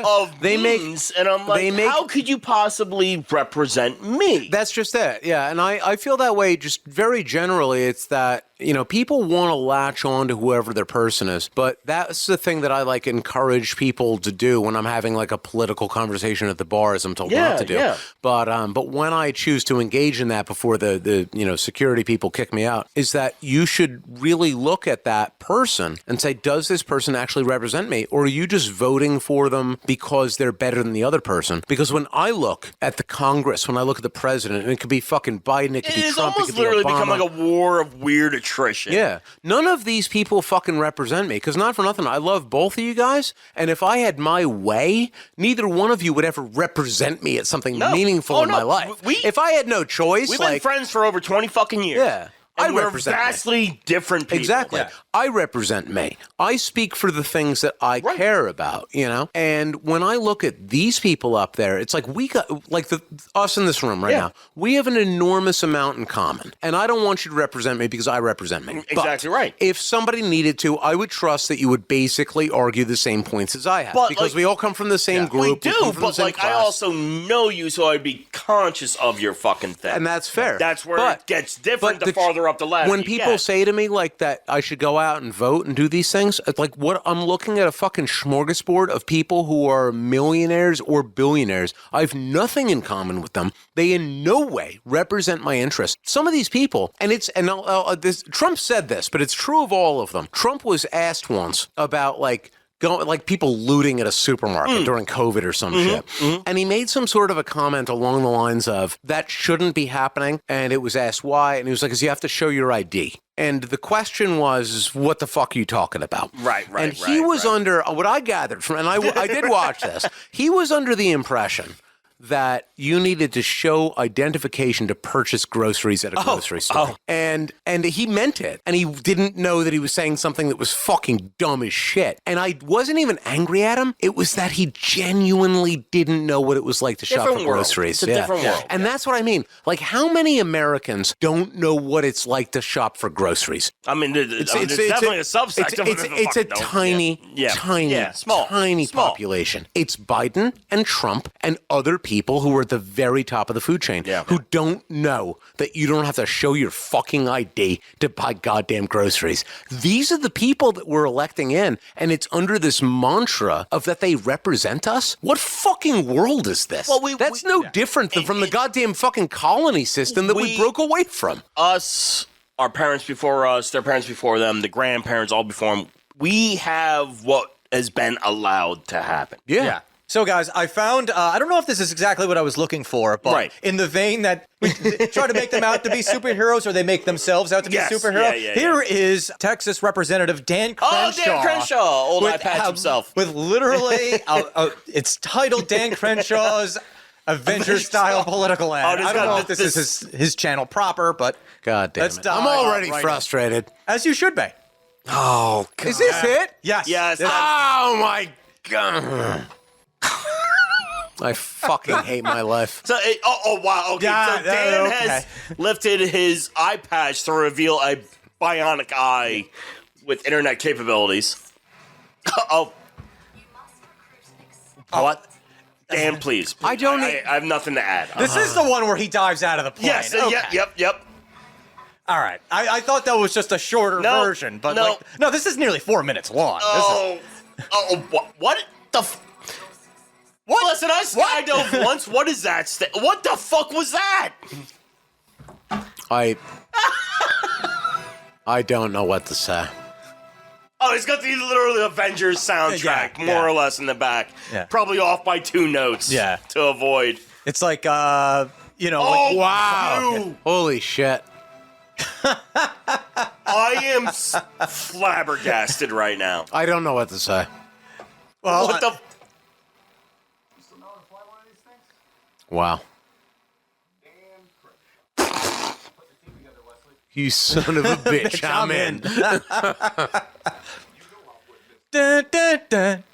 Of means, and I'm like, how could you possibly represent me? That's just it. Yeah. And I feel that way just very generally. It's that, people want to latch on to whoever their person is. But that's the thing that I encourage people to do when I'm having a political conversation at the bar, as I'm told not to do. Yeah. But when I choose to engage in that before the security people kick me out, is that you should really look at that person and say, does this person actually represent me? Or are you just voting for them because they're better than the other person? Because when I look at the Congress, when I look at the president, and it could be fucking Biden, it could be Trump, it could be Obama. It's almost literally become a war of weird attrition. Yeah. None of these people fucking represent me, because not for nothing, I love both of you guys, and if I had my way, neither one of you would ever represent me at something meaningful in my life. If I had no choice, we've been friends for over 20 fucking years. Yeah. And we're represent me. vastly different people. Exactly. Yeah. I represent me. I speak for the things that I care about, you know? And when I look at these people up there, it's like us in this room right now, we have an enormous amount in common. And I don't want you to represent me because I represent me. Exactly But right. if somebody needed to, I would trust that you would basically argue the same points as I have. But, because like, we all come from the same group. We come do, from the but same like I class. also know you, so I'd be conscious of your fucking thing. And that's fair. That's where But- it gets different but the farther up the ladder. When you people get. say to me like that I should go out and vote and do these things, it's like what I'm looking at a fucking smorgasbord of people who are millionaires or billionaires. I have nothing in common with them. They in no way represent my interests. Some of these people, Trump said this, but it's true of all of them. Trump was asked once about like people looting at a supermarket during COVID or some shit. And he made some sort of a comment along the lines of, that shouldn't be happening. And it was asked why. And he was like, 'cause you have to show your ID. And the question was, what the fuck are you talking about? Right. And he was under, what I gathered from, and I did watch this, he was under the impression that you needed to show identification to purchase groceries at a grocery store. And he meant it. And he didn't know that he was saying something that was fucking dumb as shit. And I wasn't even angry at him. It was that he genuinely didn't know what it was like to shop for groceries. It's a different world. And that's what I mean. Like, how many Americans don't know what it's like to shop for groceries? I mean, it's definitely a subsect of it. It's a tiny small population. It's Biden and Trump and other people who are at the very top of the food chain who don't know that you don't have to show your fucking ID to buy goddamn groceries. These are the people that we're electing in, and it's under this mantra of that they represent us. What fucking world is this? Well, That's no different than from the goddamn fucking colony system that we broke away from. Us, our parents before us, their parents before them, the grandparents all before them, we have what has been allowed to happen. Yeah. So, guys, I found, I don't know if this is exactly what I was looking for, but in the vein that we try to make them out to be superheroes or they make themselves out to be superheroes, here is Texas Representative Dan Crenshaw. Oh, Dan Crenshaw, old eye patch himself. With literally, it's titled Dan Crenshaw's Avenger-style political ad. I don't know if this is his channel proper, but God damn it. I'm already frustrated. As you should be. Oh, God. Is this it? Yes. Oh, my God. I fucking hate my life. So, wow. Okay, so Dan has lifted his eye patch to reveal a bionic eye with internet capabilities. What? Dan, please. I don't. I have nothing to add. This is the one where he dives out of the plane. Yes. Okay. Yep. All right. I thought that was just a shorter version, but no, this is nearly 4 minutes long. What the? What? Listen, I skydove once. What is that? What the fuck was that? I don't know what to say. Oh, he's got the literally Avengers soundtrack, more or less, in the back. Yeah. Probably off by 2 notes. Yeah. To avoid. It's like, wow. Dude. Holy shit. I am flabbergasted right now. I don't know what to say. well, What the? Wow. You son of a bitch. I'm in. Dun, dun, dun.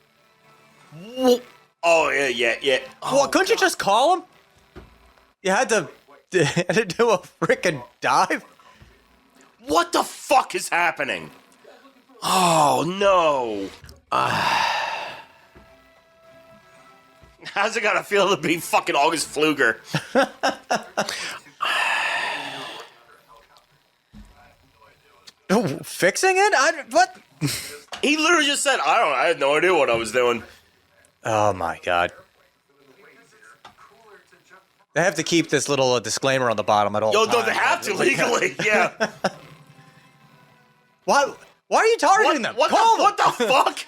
Oh, yeah. Well, couldn't you just call him? You had to do a freaking dive? What the fuck is happening? Oh, no. How's it gotta feel to be fucking August Pfluger? Fixing it? What? He literally just said, I had no idea what I was doing. Oh, my God. They have to keep this little disclaimer on the bottom at all times. No, they have to legally, yeah. Why are you targeting them? What the fuck?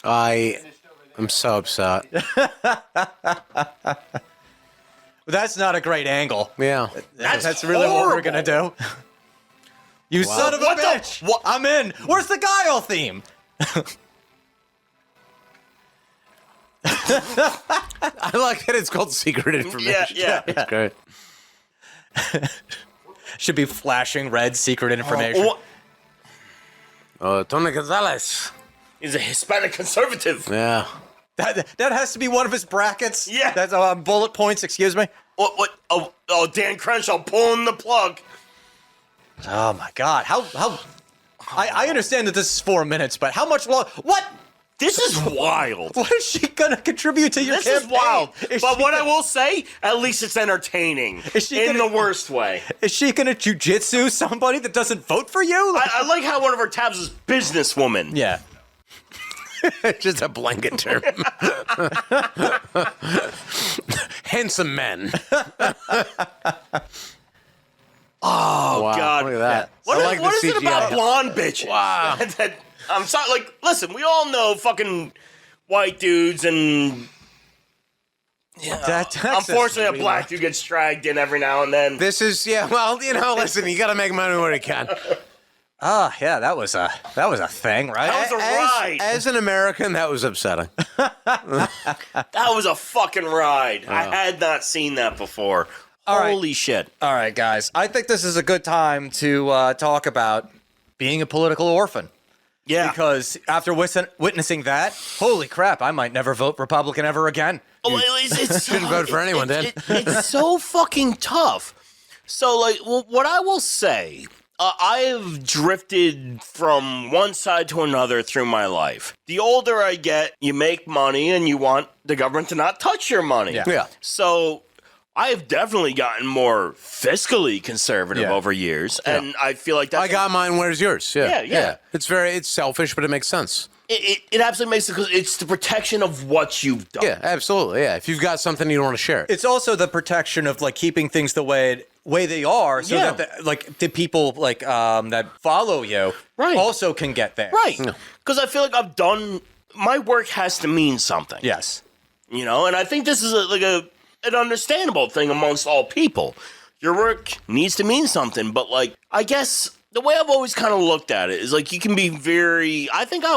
I am so upset. That's not a great angle. Yeah. That's really what we're going to do. You son of a bitch. I'm in. Where's the Guile theme? I like that it's called secret information. Yeah. That's great. Should be flashing red secret information. Tony Gonzalez. He's a Hispanic conservative. Yeah. That has to be one of his brackets. Yeah. That's bullet points. Excuse me. What? Oh, Dan Crenshaw pulling the plug. Oh my God. How? I understand that this is 4 minutes, but how much long? What? This is wild. What is she gonna contribute to your This campaign? is wild. Is But she what I gonna- will say, at least it's entertaining. Is she in gonna- the worst way. Is she gonna jujitsu somebody that doesn't vote for you? I like how one of her tabs is businesswoman. Yeah. Just a blanket term. Handsome men. Oh, Wow, God. look at that. What I is, like what the is it about CGI. blonde bitches? Wow. I'm sorry. Like, listen, we all know fucking white dudes and... Texas Unfortunately, really a black dude gets dragged in every now and then. This is, well, listen, you got to make money where you can. Yeah, that was a thing, right? That was a ride. As an American, that was upsetting. That was a fucking ride. I had not seen that before. right. Holy shit. All right, guys. I think this is a good time to talk about being a political orphan. Yeah. Because after witnessing that, holy crap, I might never vote Republican ever again. Oh, it's Shouldn't vote for anyone, Dan. It's so fucking tough. So, like, what I will say, I have drifted from one side to another through my life. The older I get, you make money and you want the government to not touch your money. Yeah. So I have definitely gotten more fiscally conservative Yeah. over years, and I feel like that's I got mine, where's yours? Yeah. It's selfish, but it makes sense. it absolutely makes it because it's the protection of what you've done. Yeah, absolutely. Yeah, if you've got something you don't want to share. It's also the protection of like keeping things the way they are, so Yeah. that the people like that follow you Right. also can get there. Right. Because I feel like I've done my work has to mean something. Yes. You know, and I think this is an understandable thing amongst all people. Your work needs to mean something, but like I guess the way I've always kind of looked at it is like you can be very. I think I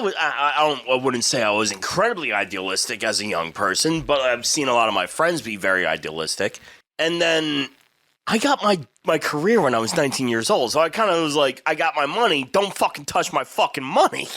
wouldn't say I was incredibly idealistic as a young person, but I've seen a lot of my friends be very idealistic. And then I got my career when I was 19 years old, so I kind of was like, I got my money. Don't fucking touch my fucking money.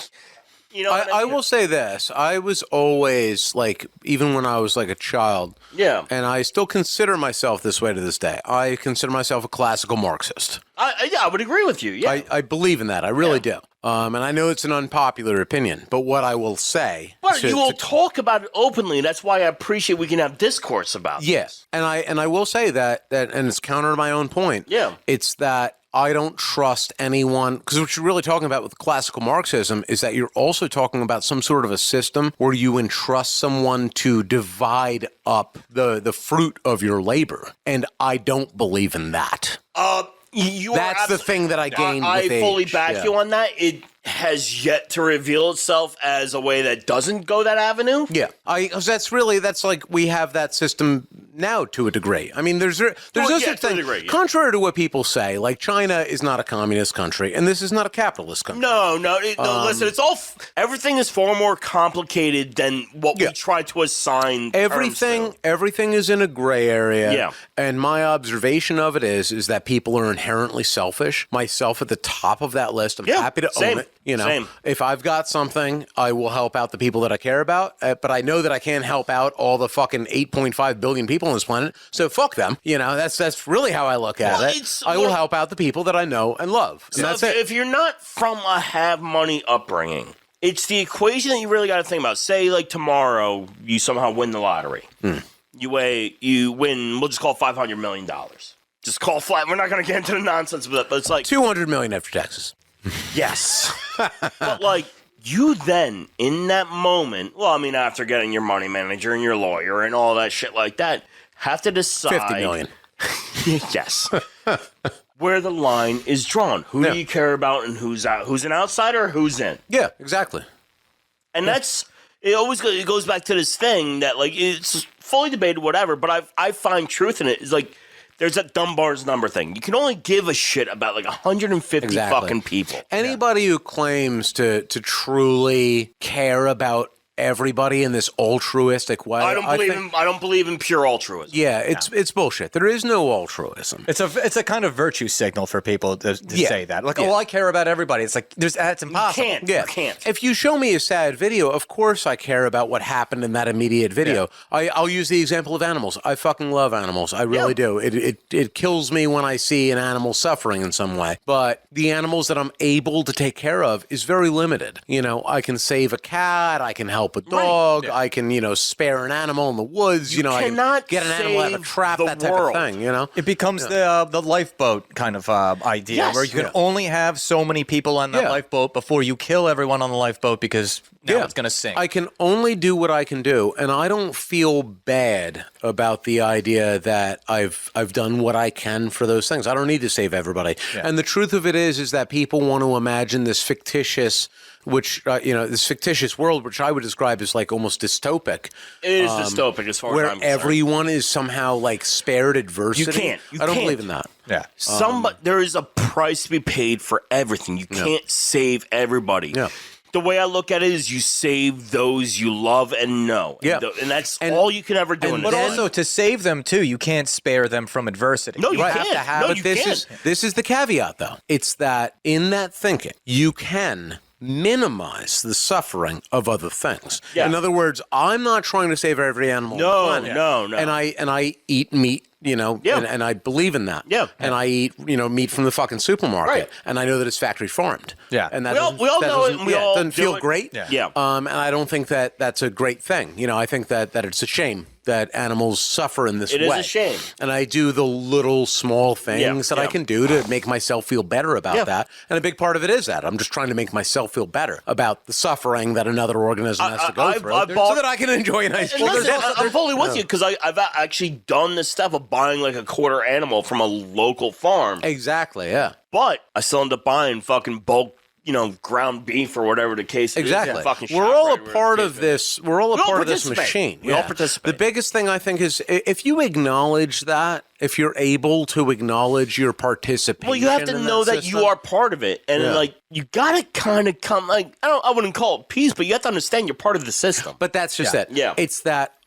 You know, what I mean? will say this. I was always like, even when I was like a child, Yeah. and I still consider myself this way to this day. I consider myself a classical Marxist. I would agree with you. Yeah. I believe in that. I really do. And I know it's an unpopular opinion, but what I will say, But you will talk about it openly. That's why I appreciate we can have discourse about it. yes, and I will say that, and it's counter to my own point. Yeah. It's that I don't trust anyone, because what you're really talking about with classical Marxism is that you're also talking about some sort of a system where you entrust someone to divide up the fruit of your labor, and I don't believe in that. That's the thing that I gained I with fully age. back Yeah. you on that. It has yet to reveal itself as a way that doesn't go that avenue. Yeah, that's like we have that system now to a degree. I mean, there's no yeah, such to a thing. degree, yeah. Contrary to what people say, like China is not a communist country, and this is not a capitalist country. No. Listen, it's all. Everything is far more complicated than what we try to assign. terms to. Everything is in a gray area. Yeah. And my observation of it is that people are inherently selfish. Myself at the top of that list. I'm happy to same. own it. You know, Same. if I've got something, I will help out the people that I care about. But I know that I can't help out all the fucking 8.5 billion people on this planet. So fuck them. You know, that's really how I look at it. I will help out the people that I know and love. And that's it. If you're not from a have money upbringing, it's the equation that you really got to think about. Say, like tomorrow, you somehow win the lottery. You win. We'll just call it $500 million. Just call flat. We're not going to get into the nonsense of that, but it's like 200 million after taxes. yes. But like you then in that moment, well, I mean, after getting your money manager and your lawyer and all that shit like that, have to decide 50 million. yes. Where the line is drawn. Who do you care about and who's out? Who's an outsider or who's in? Yeah, exactly. And that's it goes back to this thing that like it's fully debated, whatever, but I find truth in it. It's like there's that Dunbar's number thing. You can only give a shit about like 150 fucking people. Anybody who claims to truly care about everybody in this altruistic way. I don't believe in pure altruism. Yeah, it's bullshit. There is no altruism. It's a kind of virtue signal for people to say that. Like, I care about everybody. It's like it's impossible. You can't. If you show me a sad video, of course I care about what happened in that immediate video. Yeah. I'll use the example of animals. I fucking love animals. I really do. It kills me when I see an animal suffering in some way. But the animals that I'm able to take care of is very limited. I can save a cat. I can help a dog. I can, spare an animal in the woods. I can get an animal out of a trap, that type of thing, It becomes the lifeboat kind of idea where you can only have so many people on that lifeboat before you kill everyone on the lifeboat because now it's going to sink. I can only do what I can do, and I don't feel bad about the idea that I've done what I can for those things. I don't need to save everybody. Yeah. And the truth of it is that people want to imagine this fictitious this fictitious world, which I would describe as like almost dystopic. It is dystopic as far as I'm concerned. Where everyone is somehow like spared adversity. You I don't believe in that. Yeah. There is a price to be paid for everything. You can't save everybody. Yeah. The way I look at it is you save those you love and know. Yeah. And that's all you can ever do. But also to save them, too, you can't spare them from adversity. No, you can't. Have to have No, you can't. This is the caveat, though. It's that in that thinking, you can minimize the suffering of other things. Yeah. In other words, I'm not trying to save every animal on the planet. No. And I eat meat. And I believe in that. Yeah. And I eat, meat from the fucking supermarket. Right. And I know that it's factory farmed. Yeah. And that we all know it. We all doesn't feel it. great. Yeah. And I don't think that that's a great thing. I think that it's a shame that animals suffer in this way. It is a shame. And I do the little small things that I can do to make myself feel better about that. And a big part of it is that. I'm just trying to make myself feel better about the suffering that another organism has to go through so that I can enjoy a nice food. I'm fully with you because I've actually done this stuff of buying like a quarter animal from a local farm. Exactly, yeah. But I still end up buying fucking bulk, ground beef or whatever the case is. Exactly. Fucking we're all a part of this. We're all a part of this participate. machine. We all participate. The biggest thing I think is if you acknowledge that, if you're able to acknowledge your participation. Well, you have to know that you are part of it, and you gotta kind of come. I wouldn't call it peace, but you have to understand you're part of the system. But that's just it. Yeah. It's that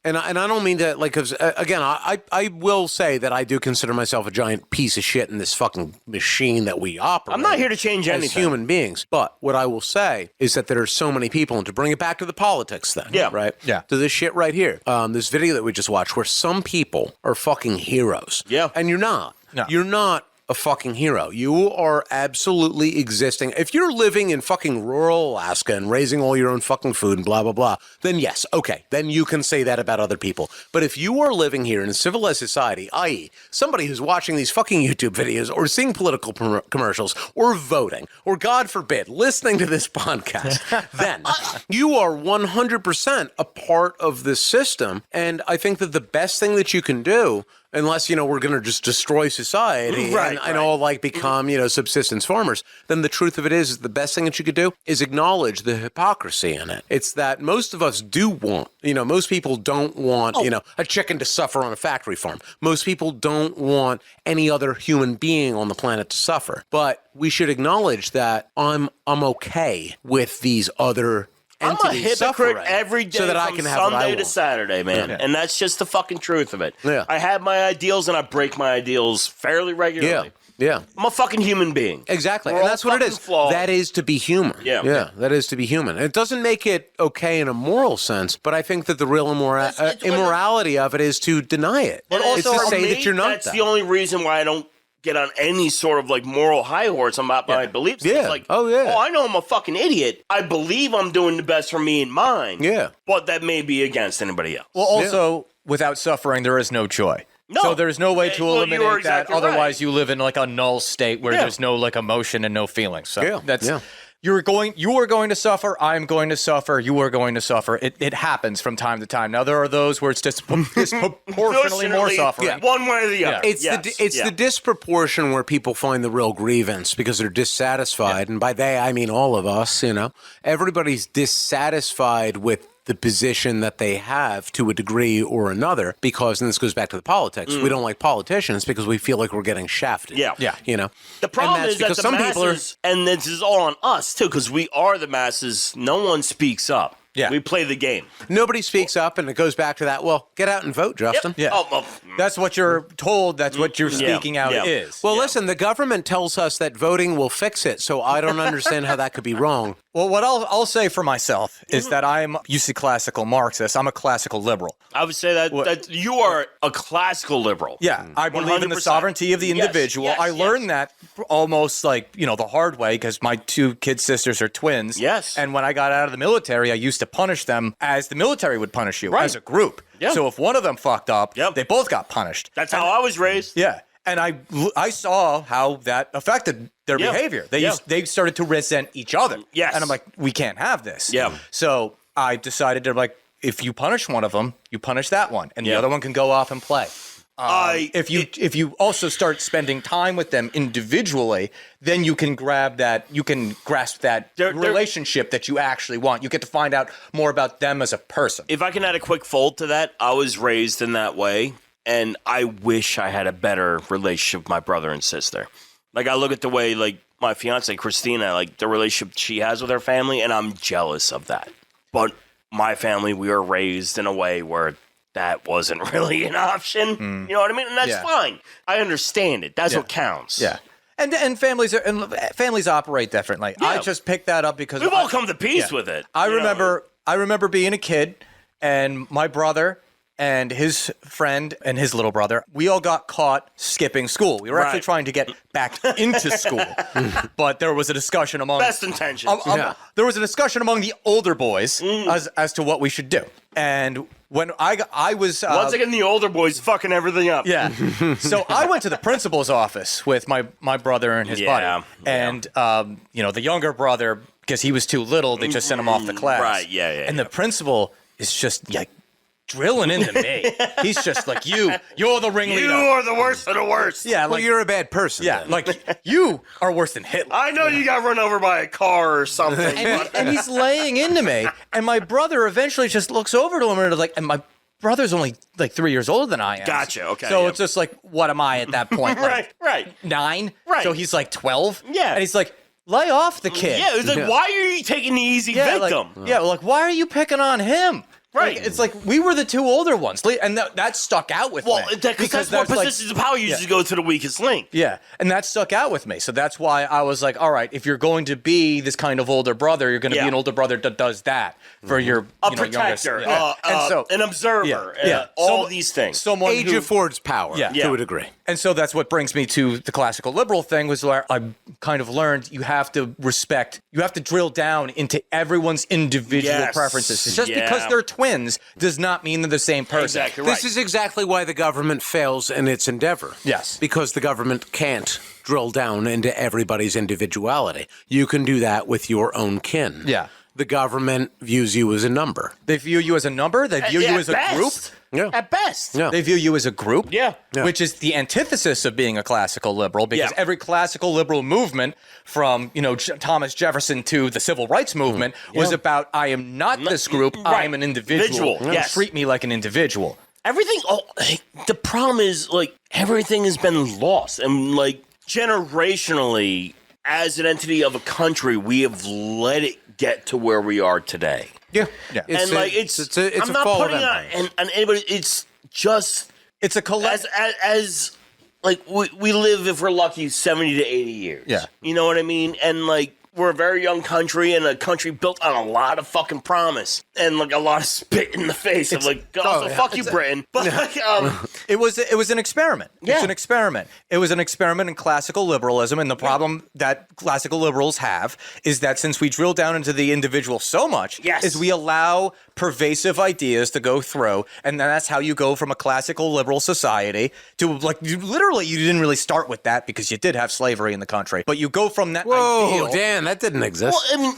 and I don't mean that because again I will say that I do consider myself a giant piece of shit in this fucking machine that we operate. I'm not here to change anything as human beings, but what I will say is that there are so many people, and to bring it back to the politics thing, right? Yeah. To this shit right here, this video that we just watched, where some people are fucking heroes, and you're not. No. You're not a fucking hero. You are absolutely existing. If you're living in fucking rural Alaska and raising all your own fucking food and blah, blah, blah, then yes, okay, then you can say that about other people. But if you are living here in a civilized society, i.e., somebody who's watching these fucking YouTube videos or seeing political commercials or voting or, God forbid, listening to this podcast, then you are 100% a part of this system. And I think that the best thing that you can do, unless, we're going to just destroy society and all become, subsistence farmers, then the truth of it is the best thing that you could do is acknowledge the hypocrisy in it. It's that most of us do want, most people don't want, a chicken to suffer on a factory farm. Most people don't want any other human being on the planet to suffer. But we should acknowledge that I'm okay with these other I'm a hypocrite every day, so that I can have Sunday to Saturday, man. And that's just the fucking truth of it. Yeah. I have my ideals and I break my ideals fairly regularly. Yeah. I'm a fucking human being. Exactly. And that's what it is. Flawed. That is to be human. Yeah. That is to be human. It doesn't make it okay in a moral sense, but I think that the real immorality of it is to deny it. But also, it's to say that you're not that's the only reason why I don't get on any sort of moral high horse about my beliefs. Yeah. It's I know I'm a fucking idiot. I believe I'm doing the best for me and mine. Yeah. But that may be against anybody else. Well, also, without suffering, there is no joy. No. So there's no way to eliminate exactly that. Right. Otherwise, you live in a null state where there's no emotion and no feelings. So that's you are going to suffer. I'm going to suffer. You are going to suffer. It happens from time to time. Now there are those where it's disproportionately more suffering. One way or the other. It's the disproportion where people find the real grievance because they're dissatisfied, and by they I mean all of us. Everybody's dissatisfied with the position that they have to a degree or another, because, and this goes back to the politics, we don't like politicians because we feel like we're getting shafted. Yeah. The problem is that the masses, and this is all on us too, because we are the masses, no one speaks up. Yeah. We play the game. Nobody speaks up, and it goes back to that. Well, get out and vote, Justin. Yeah. Oh, That's what you're told. That's what you're speaking out is. Well, listen, the government tells us that voting will fix it, so I don't understand how that could be wrong. Well, what I'll say for myself is that I'm used to classical Marxist. I'm a classical liberal. I would say that you are a classical liberal. Yeah, I believe in the 100%. sovereignty of the individual. Yes, I learned that almost like, the hard way because my 2 kid sisters are twins. Yes. And when I got out of the military, I used to punish them as the military would punish you, Right. as a group. Yeah. So if one of them fucked up, Yep. they both got punished. That's how I was raised. Yeah. And I saw how that affected their Yeah. behavior. Yeah. They started to resent each other. Yes. And I'm like, we can't have this. Yeah. So I decided to if you punish one of them, you punish that one, and the Yeah. other one can go off and play. If you also start spending time with them individually, then you can grasp that relationship that you actually want. You get to find out more about them as a person. If I can add a quick fold to that, I was raised in that way, and I wish I had a better relationship with my brother and sister. Like, I look at the way, my fiance, Christina, the relationship she has with her family, and I'm jealous of that. But my family, we were raised in a way where that wasn't really an option. You know what I mean? And that's fine. I understand it. That's what counts. Yeah. And families operate differently. Yeah. I just picked that up because We've all come to peace with it. I remember being a kid, and my brother and his friend and his little brother, we all got caught skipping school. We were actually trying to get back into school, but there was a discussion among Best intentions. There was a discussion among the older boys as to what we should do. And when I was once again, the older boys fucking everything up. yeah. So I went to the principal's office with my brother and his buddy. And, the younger brother, because he was too little, they just sent him off to class. Right, yeah. And the principal is just drilling into me. He's just like, you're the ringleader. You are the worst of the worst. Yeah, Well, you're a bad person. yeah, then. you are worse than Hitler. I know you got run over by a car or something. And he's laying into me. And my brother eventually just looks over to him and my brother's only 3 years older than I am. Gotcha, okay, So yeah. it's just what am I at that point? Right. 9? Right. So he's 12? Yeah. And he's like, lay off the kid. Yeah, it's why are you taking the easy victim? Why are you picking on him? Right. It's we were the 2 older ones. And that stuck out with me. Well, because that's where positions of power usually go to the weakest link. Yeah, and that stuck out with me. So that's why I was like, all right, if you're going to be this kind of older brother, you're going to be an older brother that does that for your protector, an observer, all these things. Someone Age affords power to a degree. And so that's what brings me to the classical liberal thing, was where I kind of learned you have to drill down into everyone's individual preferences. Just because they're twins does not mean they're the same person. Exactly right. This is exactly why the government fails in its endeavor. Yes. Because the government can't drill down into everybody's individuality. You can do that with your own kin. Yeah. The government views you as a number. They view you as a number. They view you as a group. Yeah. At best. Yeah. They view you as a group, Yeah. which is the antithesis of being a classical liberal, because every classical liberal movement, from Thomas Jefferson to the civil rights movement, was about I am not this group, I am an individual. Yes. Treat me like an individual. Everything. The problem is everything has been lost, and generationally, as an entity of a country, we have let it get to where we are today. Yeah. It's I'm not putting it on anybody. It's just It's a collective. as we live, if we're lucky, 70 to 80 years. Yeah. You know what I mean? And we're a very young country, and a country built on a lot of fucking promise and a lot of spit in the face of fuck you, Britain. But It was an experiment. Yeah. It's an experiment. It was an experiment in classical liberalism, and the problem that classical liberals have is that since we drill down into the individual so much, is we allow pervasive ideas to go through, and then that's how you go from a classical liberal society to you didn't really start with that because you did have slavery in the country, but you go from that ideal. Dan, that didn't exist. well, I mean.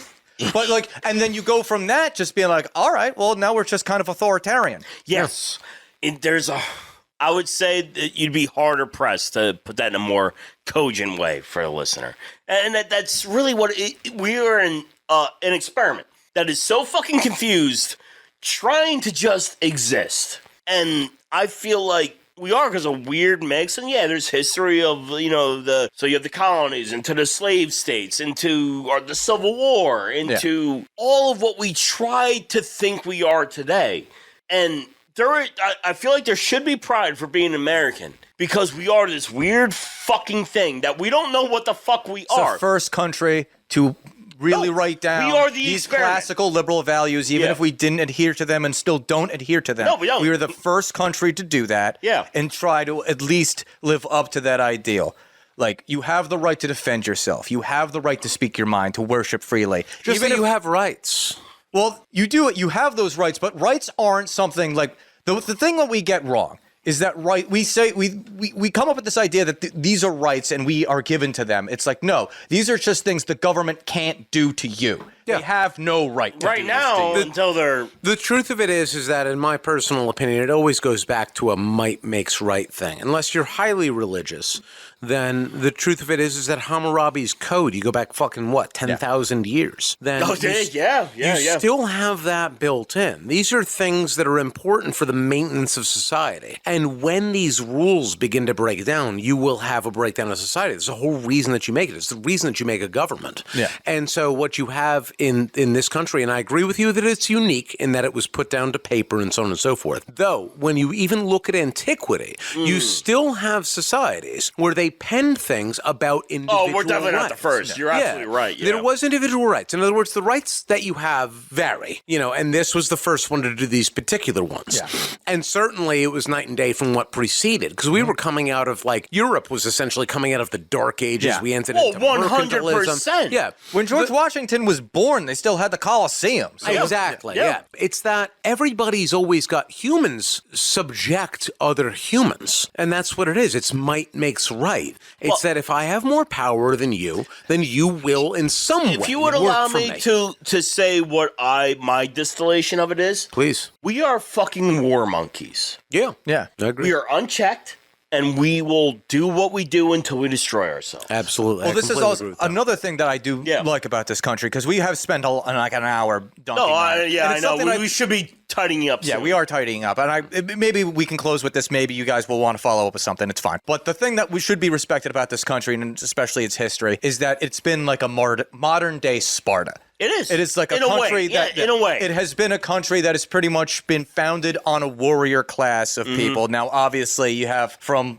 But and then you go from that just being all right, well, now we're just kind of authoritarian. Yes. I would say that you'd be harder pressed to put that in a more cogent way for a listener. And that's really what we are in an experiment that is so fucking confused, trying to just exist. And I feel like We are, because a weird mix. And yeah, there's history of, so you have the colonies into the slave states, into the Civil War, into all of what we try to think we are today. And I feel like there should be pride for being American, because we are this weird fucking thing that we don't know what the fuck we are. The first country to really write down we are these classical liberal values, even if we didn't adhere to them and still don't adhere to them. No, we don't. We were the first country to do that and try to at least live up to that ideal. Like, you have the right to defend yourself. You have the right to speak your mind, to worship freely. Even if you have rights. Well, you do it. You have those rights, but rights aren't something like the thing that we get wrong is that we say we come up with this idea that these are rights and we are given to them. It's like, no, these are just things the government can't do to you. Yeah. They have no right to right do now this to you. until they're. The truth of it is that, in my personal opinion, it always goes back to a might makes right thing. Unless you're highly religious, then the truth of it is that Hammurabi's code, you go back fucking 10,000 years. Then you still have that built in. These are things that are important for the maintenance of society. And when these rules begin to break down, you will have a breakdown of society. There's a whole reason that you make it. It's the reason that you make a government. Yeah. And so what you have in this country, and I agree with you that it's unique in that it was put down to paper and so on and so forth. Though, when you even look at antiquity, you still have societies where they penned things about individual rights. Oh, we're definitely not the first. You're absolutely right. Yeah. There was individual rights. In other words, the rights that you have vary, and this was the first one to do these particular ones. Yeah. And certainly it was night and day from what preceded, because we were coming out of, Europe was essentially coming out of the Dark Ages. Yeah. We entered into 100%. Yeah. When George Washington was born, they still had the Colosseum. So. Exactly. Yeah. It's that everybody's always got humans subject other humans. And that's what it is. It's might makes right. It's that if I have more power than you, then you will in some way. If you would allow me to say what my distillation of it is. Please. We are fucking war monkeys. Yeah. I agree. We are unchecked. And we will do what we do until we destroy ourselves. Absolutely. Well, this is also another thing that I do like about this country, because we have spent an hour dunking on it. I know. We should be tidying up soon. Yeah, we are tidying up. And maybe we can close with this. Maybe you guys will want to follow up with something. It's fine. But the thing that we should be respected about this country, and especially its history, is that it's been like a modern-day Sparta. It is. It is like a country that, in a way. It has been a country that has pretty much been founded on a warrior class of people. Now, obviously, you have from,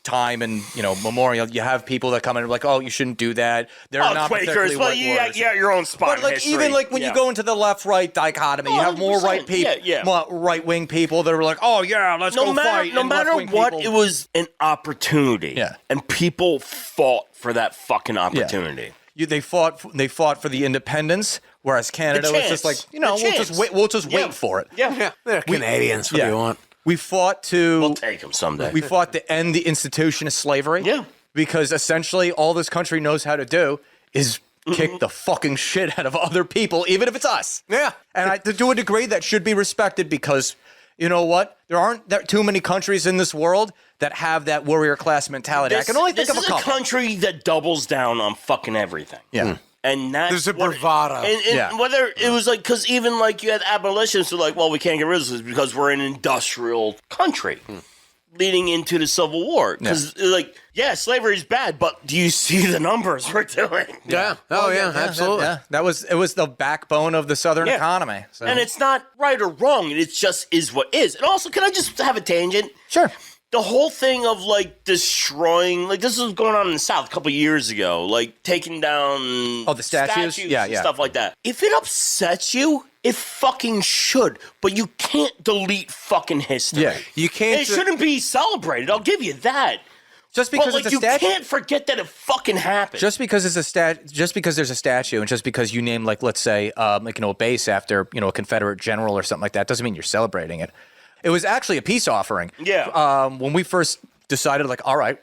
time and, memorial, you have people that come in and are like, oh, you shouldn't do that. They're not Quakers. Well, you got your own spot in history. Even when you go into the left-right dichotomy, you have more right-wing people that are like, oh, yeah, let's go fight. No matter what, it was an opportunity. Yeah. And people fought for that fucking opportunity. Yeah. They fought for the independence, whereas Canada was just like, we'll just wait for it. Yeah. They're Canadians. What do you want? We fought to... We'll take them someday. We fought to end the institution of slavery. Yeah. Because essentially all this country knows how to do is kick the fucking shit out of other people, even if it's us. Yeah. And to a degree that should be respected, because you know what? There aren't too many countries in this world that have that warrior class mentality. I can only think of a couple. This is a country that doubles down on fucking everything. Yeah. And that's there's a bravado. And whether it was because even you had abolitionists who were like, well, we can't get rid of this because we're an industrial country leading into the Civil War. Because slavery is bad, but do you see the numbers we're doing? Yeah. Absolutely. It was the backbone of the Southern economy. So. And it's not right or wrong. It just is what is. And also, can I just have a tangent? Sure. The whole thing of destroying, this was going on in the South a couple of years ago, taking down the statues and stuff like that. If it upsets you, it fucking should, but you can't delete fucking history. Yeah, you can't. It shouldn't be celebrated. I'll give you that. Just because it's a statue, you can't forget that it fucking happened. Just because it's just because there's a statue, and just because you name let's say a base after a Confederate general or something like that, doesn't mean you're celebrating it. It was actually a peace offering. Yeah. When we first decided, all right,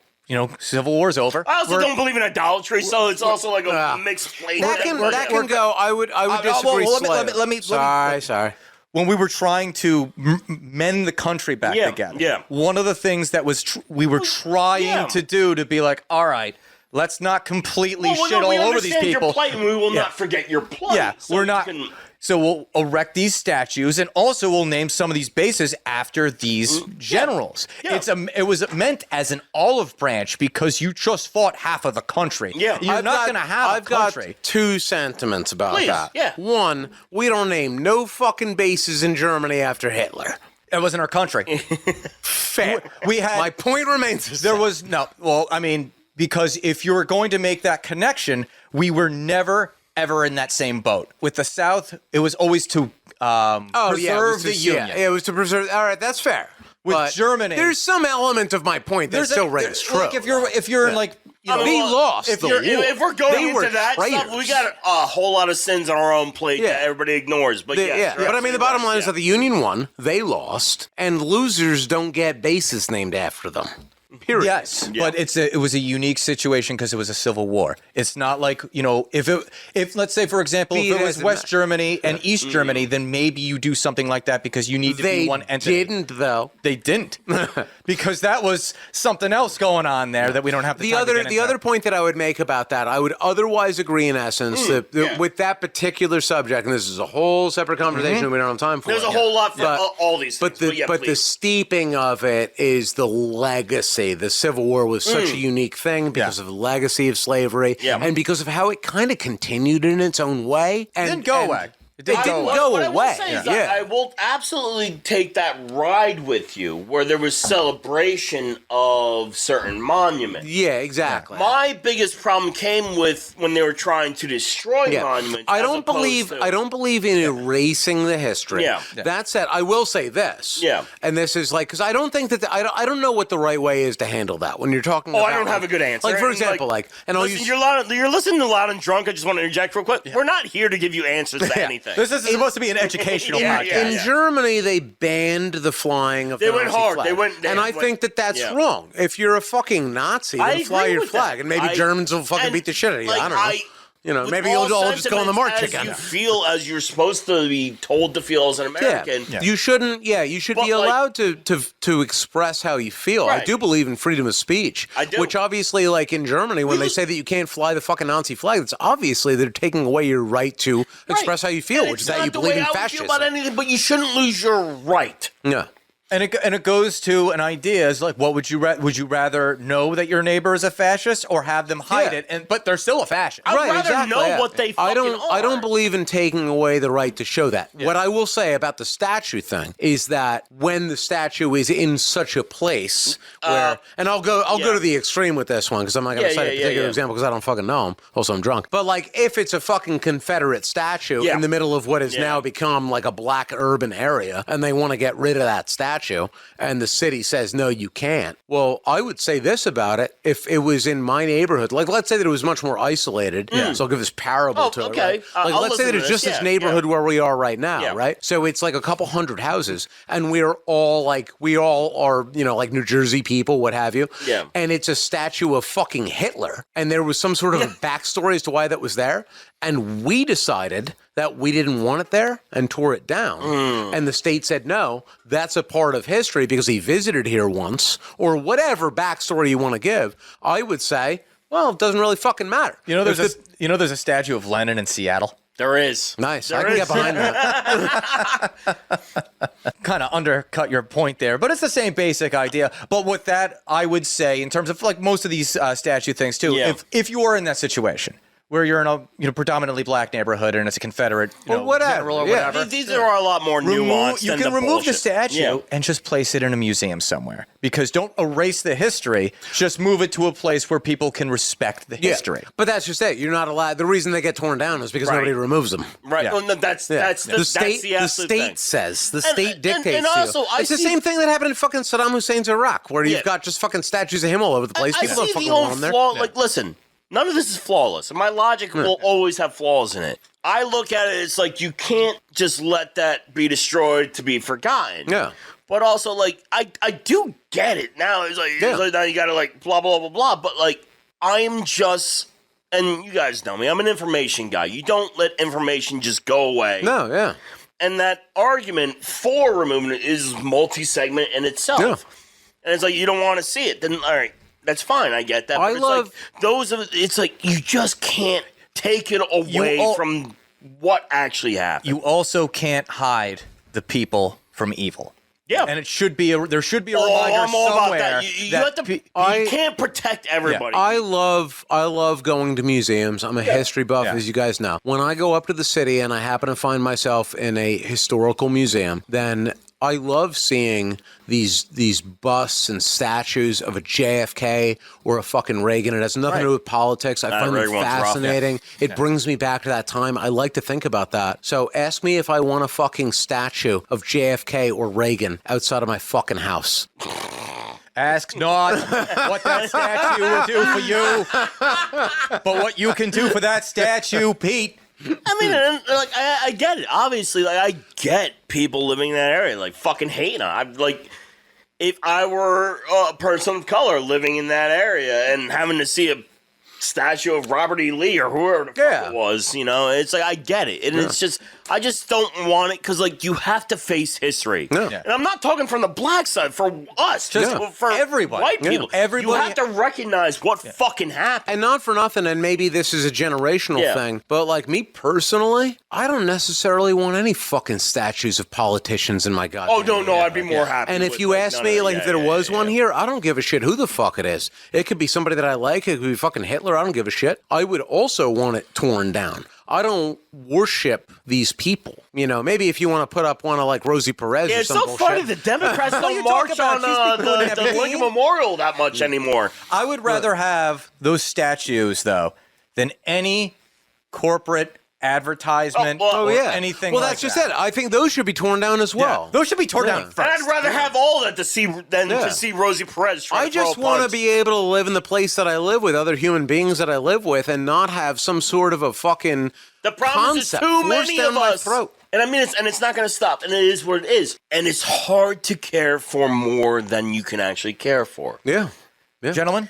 Civil War's over. I also don't believe in idolatry, so it's also a mixed plate. That can go. I would disagree slightly. Let me. Sorry. When we were trying to mend the country back together, one of the things that we were trying to do to be like, all right, let's not completely shit all over these people. Your plight, and we will not forget your plight. Yeah, we're not. So we'll erect these statues, and also we'll name some of these bases after these generals. Yeah. It was meant as an olive branch because you just fought half of the country. Yeah. You're not going to have a country. Got two sentiments about Please, that. yeah. One, we don't name no fucking bases in Germany after Hitler. It wasn't our country. Fair. We had. My point remains the There same. was no. Well, I mean, because if you were going to make that connection, we were never ever in that same boat. With the South, it was always to preserve the Union. Yeah, it was to preserve. All right, that's fair. With But Germany, there's some element of my point that still rings true. Like if you're in like they lost. If the we're war. going They were into that traitors. stuff, we got a whole lot of sins on our own plate that everybody ignores. But But I mean, the bottom line is that the Union won, they lost, and losers don't get bases named after them. Period. Yes, but it was a unique situation because it was a civil war. It's not like, if let's say, for example, if it was West Germany and East Germany, then maybe you do something like that because you need to be one entity. They didn't, though. They didn't, because that was something else going on there that we don't have the time to get into. The other point that I would make about that, I would otherwise agree in essence that with that particular subject, and this is a whole separate conversation we don't have time for. There's a whole lot for all these things. But the steeping of it is the legacy. The Civil War was such a unique thing because of the legacy of slavery and because of how it kind of continued in its own way. It didn't go away. It didn't go What I will away. say is that I will absolutely take that ride with you where there was celebration of certain monuments. Yeah, exactly. My biggest problem came with when they were trying to destroy monuments. I don't believe in erasing the history. Yeah. That said, I will say this. Yeah. And this is like, because I don't think that I don't know what the right way is to handle that when you're talking. Oh, about, I don't have a good answer. Like for example, I'll listen, use. you're listening to Loud and Drunk. I just want to interject real quick. We're not here to give you answers to anything. This is supposed to be an educational podcast. In Germany, they banned the flying of the They went Nazi hard. flag. I think that that's wrong. If you're a fucking Nazi, then fly agree your with flag, that. and maybe Germans will fucking beat the shit out of you. I don't know. With maybe you'll all just go on the march sentiments again. You feel as you're supposed to be told to feel as an American. You shouldn't. Yeah, you should be allowed to express how you feel. Right. I do believe in freedom of speech. I do. Which obviously, like in Germany, when they say that you can't fly the fucking Nazi flag, it's obviously they're taking away your right to express how you feel, And which is it's that you not the believe way in I would fascism. feel about anything, but you shouldn't lose your right. Yeah. And it goes to an idea is like, what would you rather know that your neighbor is a fascist or have them hide it? But they're still a fascist. I'd rather know what they fucking I don't are. believe in taking away the right to show that. What I will say about the statue thing is that when the statue is in such a place where, and I'll go to the extreme with this one because I'm not going to cite a particular example because I don't fucking know him. Also, I'm drunk. But like, if it's a fucking Confederate statue in the middle of what has now become like a black urban area, and they want to get rid of that statue, and the city says, no, you can't. Well, I would say this about it. If it was in my neighborhood, like let's say that it was much more isolated. So I'll give this parable to it. Okay. Right? Like let's say that it's just this neighborhood where we are right now, right? So it's like a couple hundred houses, and we all are, like New Jersey people, what have you. Yeah. And it's a statue of fucking Hitler. And there was some sort of a backstory as to why that was there. And we decided that we didn't want it there and tore it down. And the state said, no, that's a part of history because he visited here once, or whatever backstory you want to give. I would say, well, it doesn't really fucking matter. There's a statue of Lenin in Seattle. There is. Nice. I can get behind that. Kind of undercut your point there, but it's the same basic idea. But with that, I would say, in terms of like most of these statue things too, if you are in that situation where you're in a predominantly black neighborhood and it's a Confederate general or whatever, These are a lot more nuanced. You can remove the statue and just place it in a museum somewhere. Because don't erase the history, just move it to a place where people can respect the history. But that's just it. You're not allowed. The reason they get torn down is because nobody removes them. Right. Yeah. Well, no, that's the state. The absolute state thing. says. The state dictates. And also, to you. It's the same thing that happened in fucking Saddam Hussein's Iraq, where you've got just fucking statues of him all over the place. People I don't see fucking the want old them there. flaw. Like, listen, none of this is flawless, and my logic will always have flaws in it. I look at it, it's like you can't just let that be destroyed to be forgotten. Yeah. But also, like, I do get it now. It's like now you gotta like blah blah blah blah. But like, I'm just, and you guys know me, I'm an information guy. You don't let information just go away. No, yeah. And that argument for removing it is multi-segment in itself. Yeah. And it's like, you don't want to see it. Then, all right, that's fine. I get that. I But love- it's like, it's like, you just can't take it away from what actually happened. You also can't hide the people from evil. Yeah. And there should be a reminder I'm all about somewhere. that. You have to. You can't protect everybody. I love going to museums. I'm a history buff, as you guys know. When I go up to the city and I happen to find myself in a historical museum, then I love seeing these busts and statues of a JFK or a fucking Reagan. It has nothing to do with politics. I find them fascinating. It brings me back to that time. I like to think about that. So ask me if I want a fucking statue of JFK or Reagan outside of my fucking house. Ask not what that statue will do for you, but what you can do for that statue, Pete. I mean, like, I get it. Obviously, like, I get people living in that area, like, fucking hating on. I'm like, if I were a person of color living in that area and having to see a statue of Robert E. Lee or whoever the fuck it was, you know, it's like, I get it. And it's just, I just don't want it because, like, you have to face history. Yeah. And I'm not talking from the black side, for us, just for everybody. White people. Everybody. You have to recognize what fucking happened. And not for nothing, and maybe this is a generational thing, but like me personally, I don't necessarily want any fucking statues of politicians in my goddamn no, I'd be more happy. And if you ask me, like, if there was one here, I don't give a shit who the fuck it is. It could be somebody that I like. It could be fucking Hitler. I don't give a shit. I would also want it torn down. I don't worship these people. You know, maybe if you want to put up one of like Rosie Perez or something. It's so funny. The Democrats don't march on the Lincoln Memorial that much anymore. I would rather have those statues, though, than any corporate advertisement or anything well, like that's just that. it. I think those should be torn down as well. Yeah. Those should be torn down first. And I'd rather have all that to see than to see Rosie Perez. I just want to be able to live in the place that I live with, other human beings that I live with, and not have some sort of a fucking The problem concept is too many down of my us. throat. And I mean, it's not going to stop. And it is what it is. And it's hard to care for more than you can actually care for. Yeah. Gentlemen,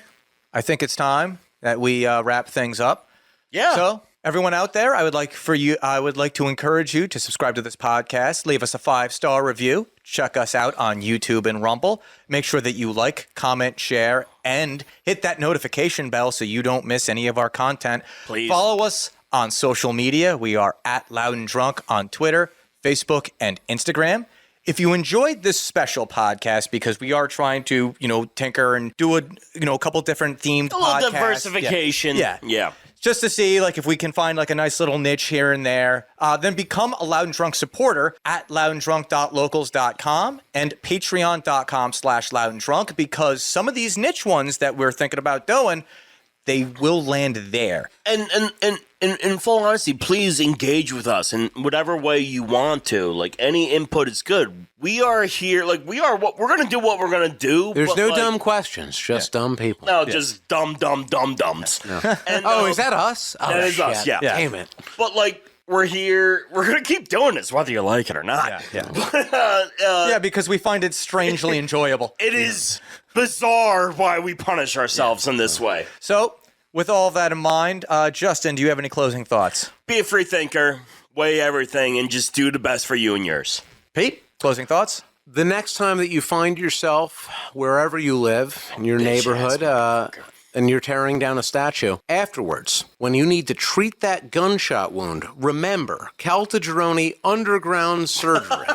I think it's time that we wrap things up. Yeah. So, everyone out there, I would like to encourage you to subscribe to this podcast, leave us a 5-star review, check us out on YouTube and Rumble. Make sure that you like, comment, share, and hit that notification bell so you don't miss any of our content. Please. Follow us on social media. We are at Loud and Drunk on Twitter, Facebook, and Instagram. If you enjoyed this special podcast, because we are trying to, tinker and do a couple different themed podcasts. A little diversification. Yeah. Just to see, like, if we can find, like, a nice little niche here and there, then become a Loud and Drunk supporter at loudanddrunk.locals.com and patreon.com/loudanddrunk, because some of these niche ones that we're thinking about doing, they will land there. And in full honesty, please engage with us in whatever way you want to. Like, any input is good. We are here. Like, we're going to do what we're going to do. There's no dumb questions, just dumb people. No, just dumb dums. No. And, is that us? Oh, that is us, yeah. Damn it. But, like, we're here. We're going to keep doing this, whether you like it or not. Yeah, because we find it strangely enjoyable. It is bizarre why we punish ourselves in this way. So, with all that in mind, Justin, do you have any closing thoughts? Be a free thinker, weigh everything, and just do the best for you and yours. Pete, closing thoughts? The next time that you find yourself wherever you live, in your neighborhood, and you're tearing down a statue, afterwards, when you need to treat that gunshot wound, remember, Caltagirone Underground Surgery.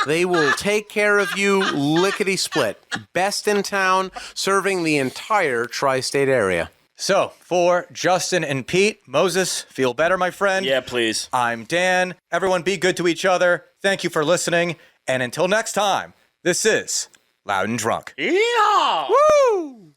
They will take care of you lickety-split. Best in town, serving the entire tri-state area. So, for Justin and Pete, Moses, feel better, my friend. Yeah, please. I'm Dan. Everyone be good to each other. Thank you for listening. And until next time, this is Loud and Drunk. Yeah! Woo!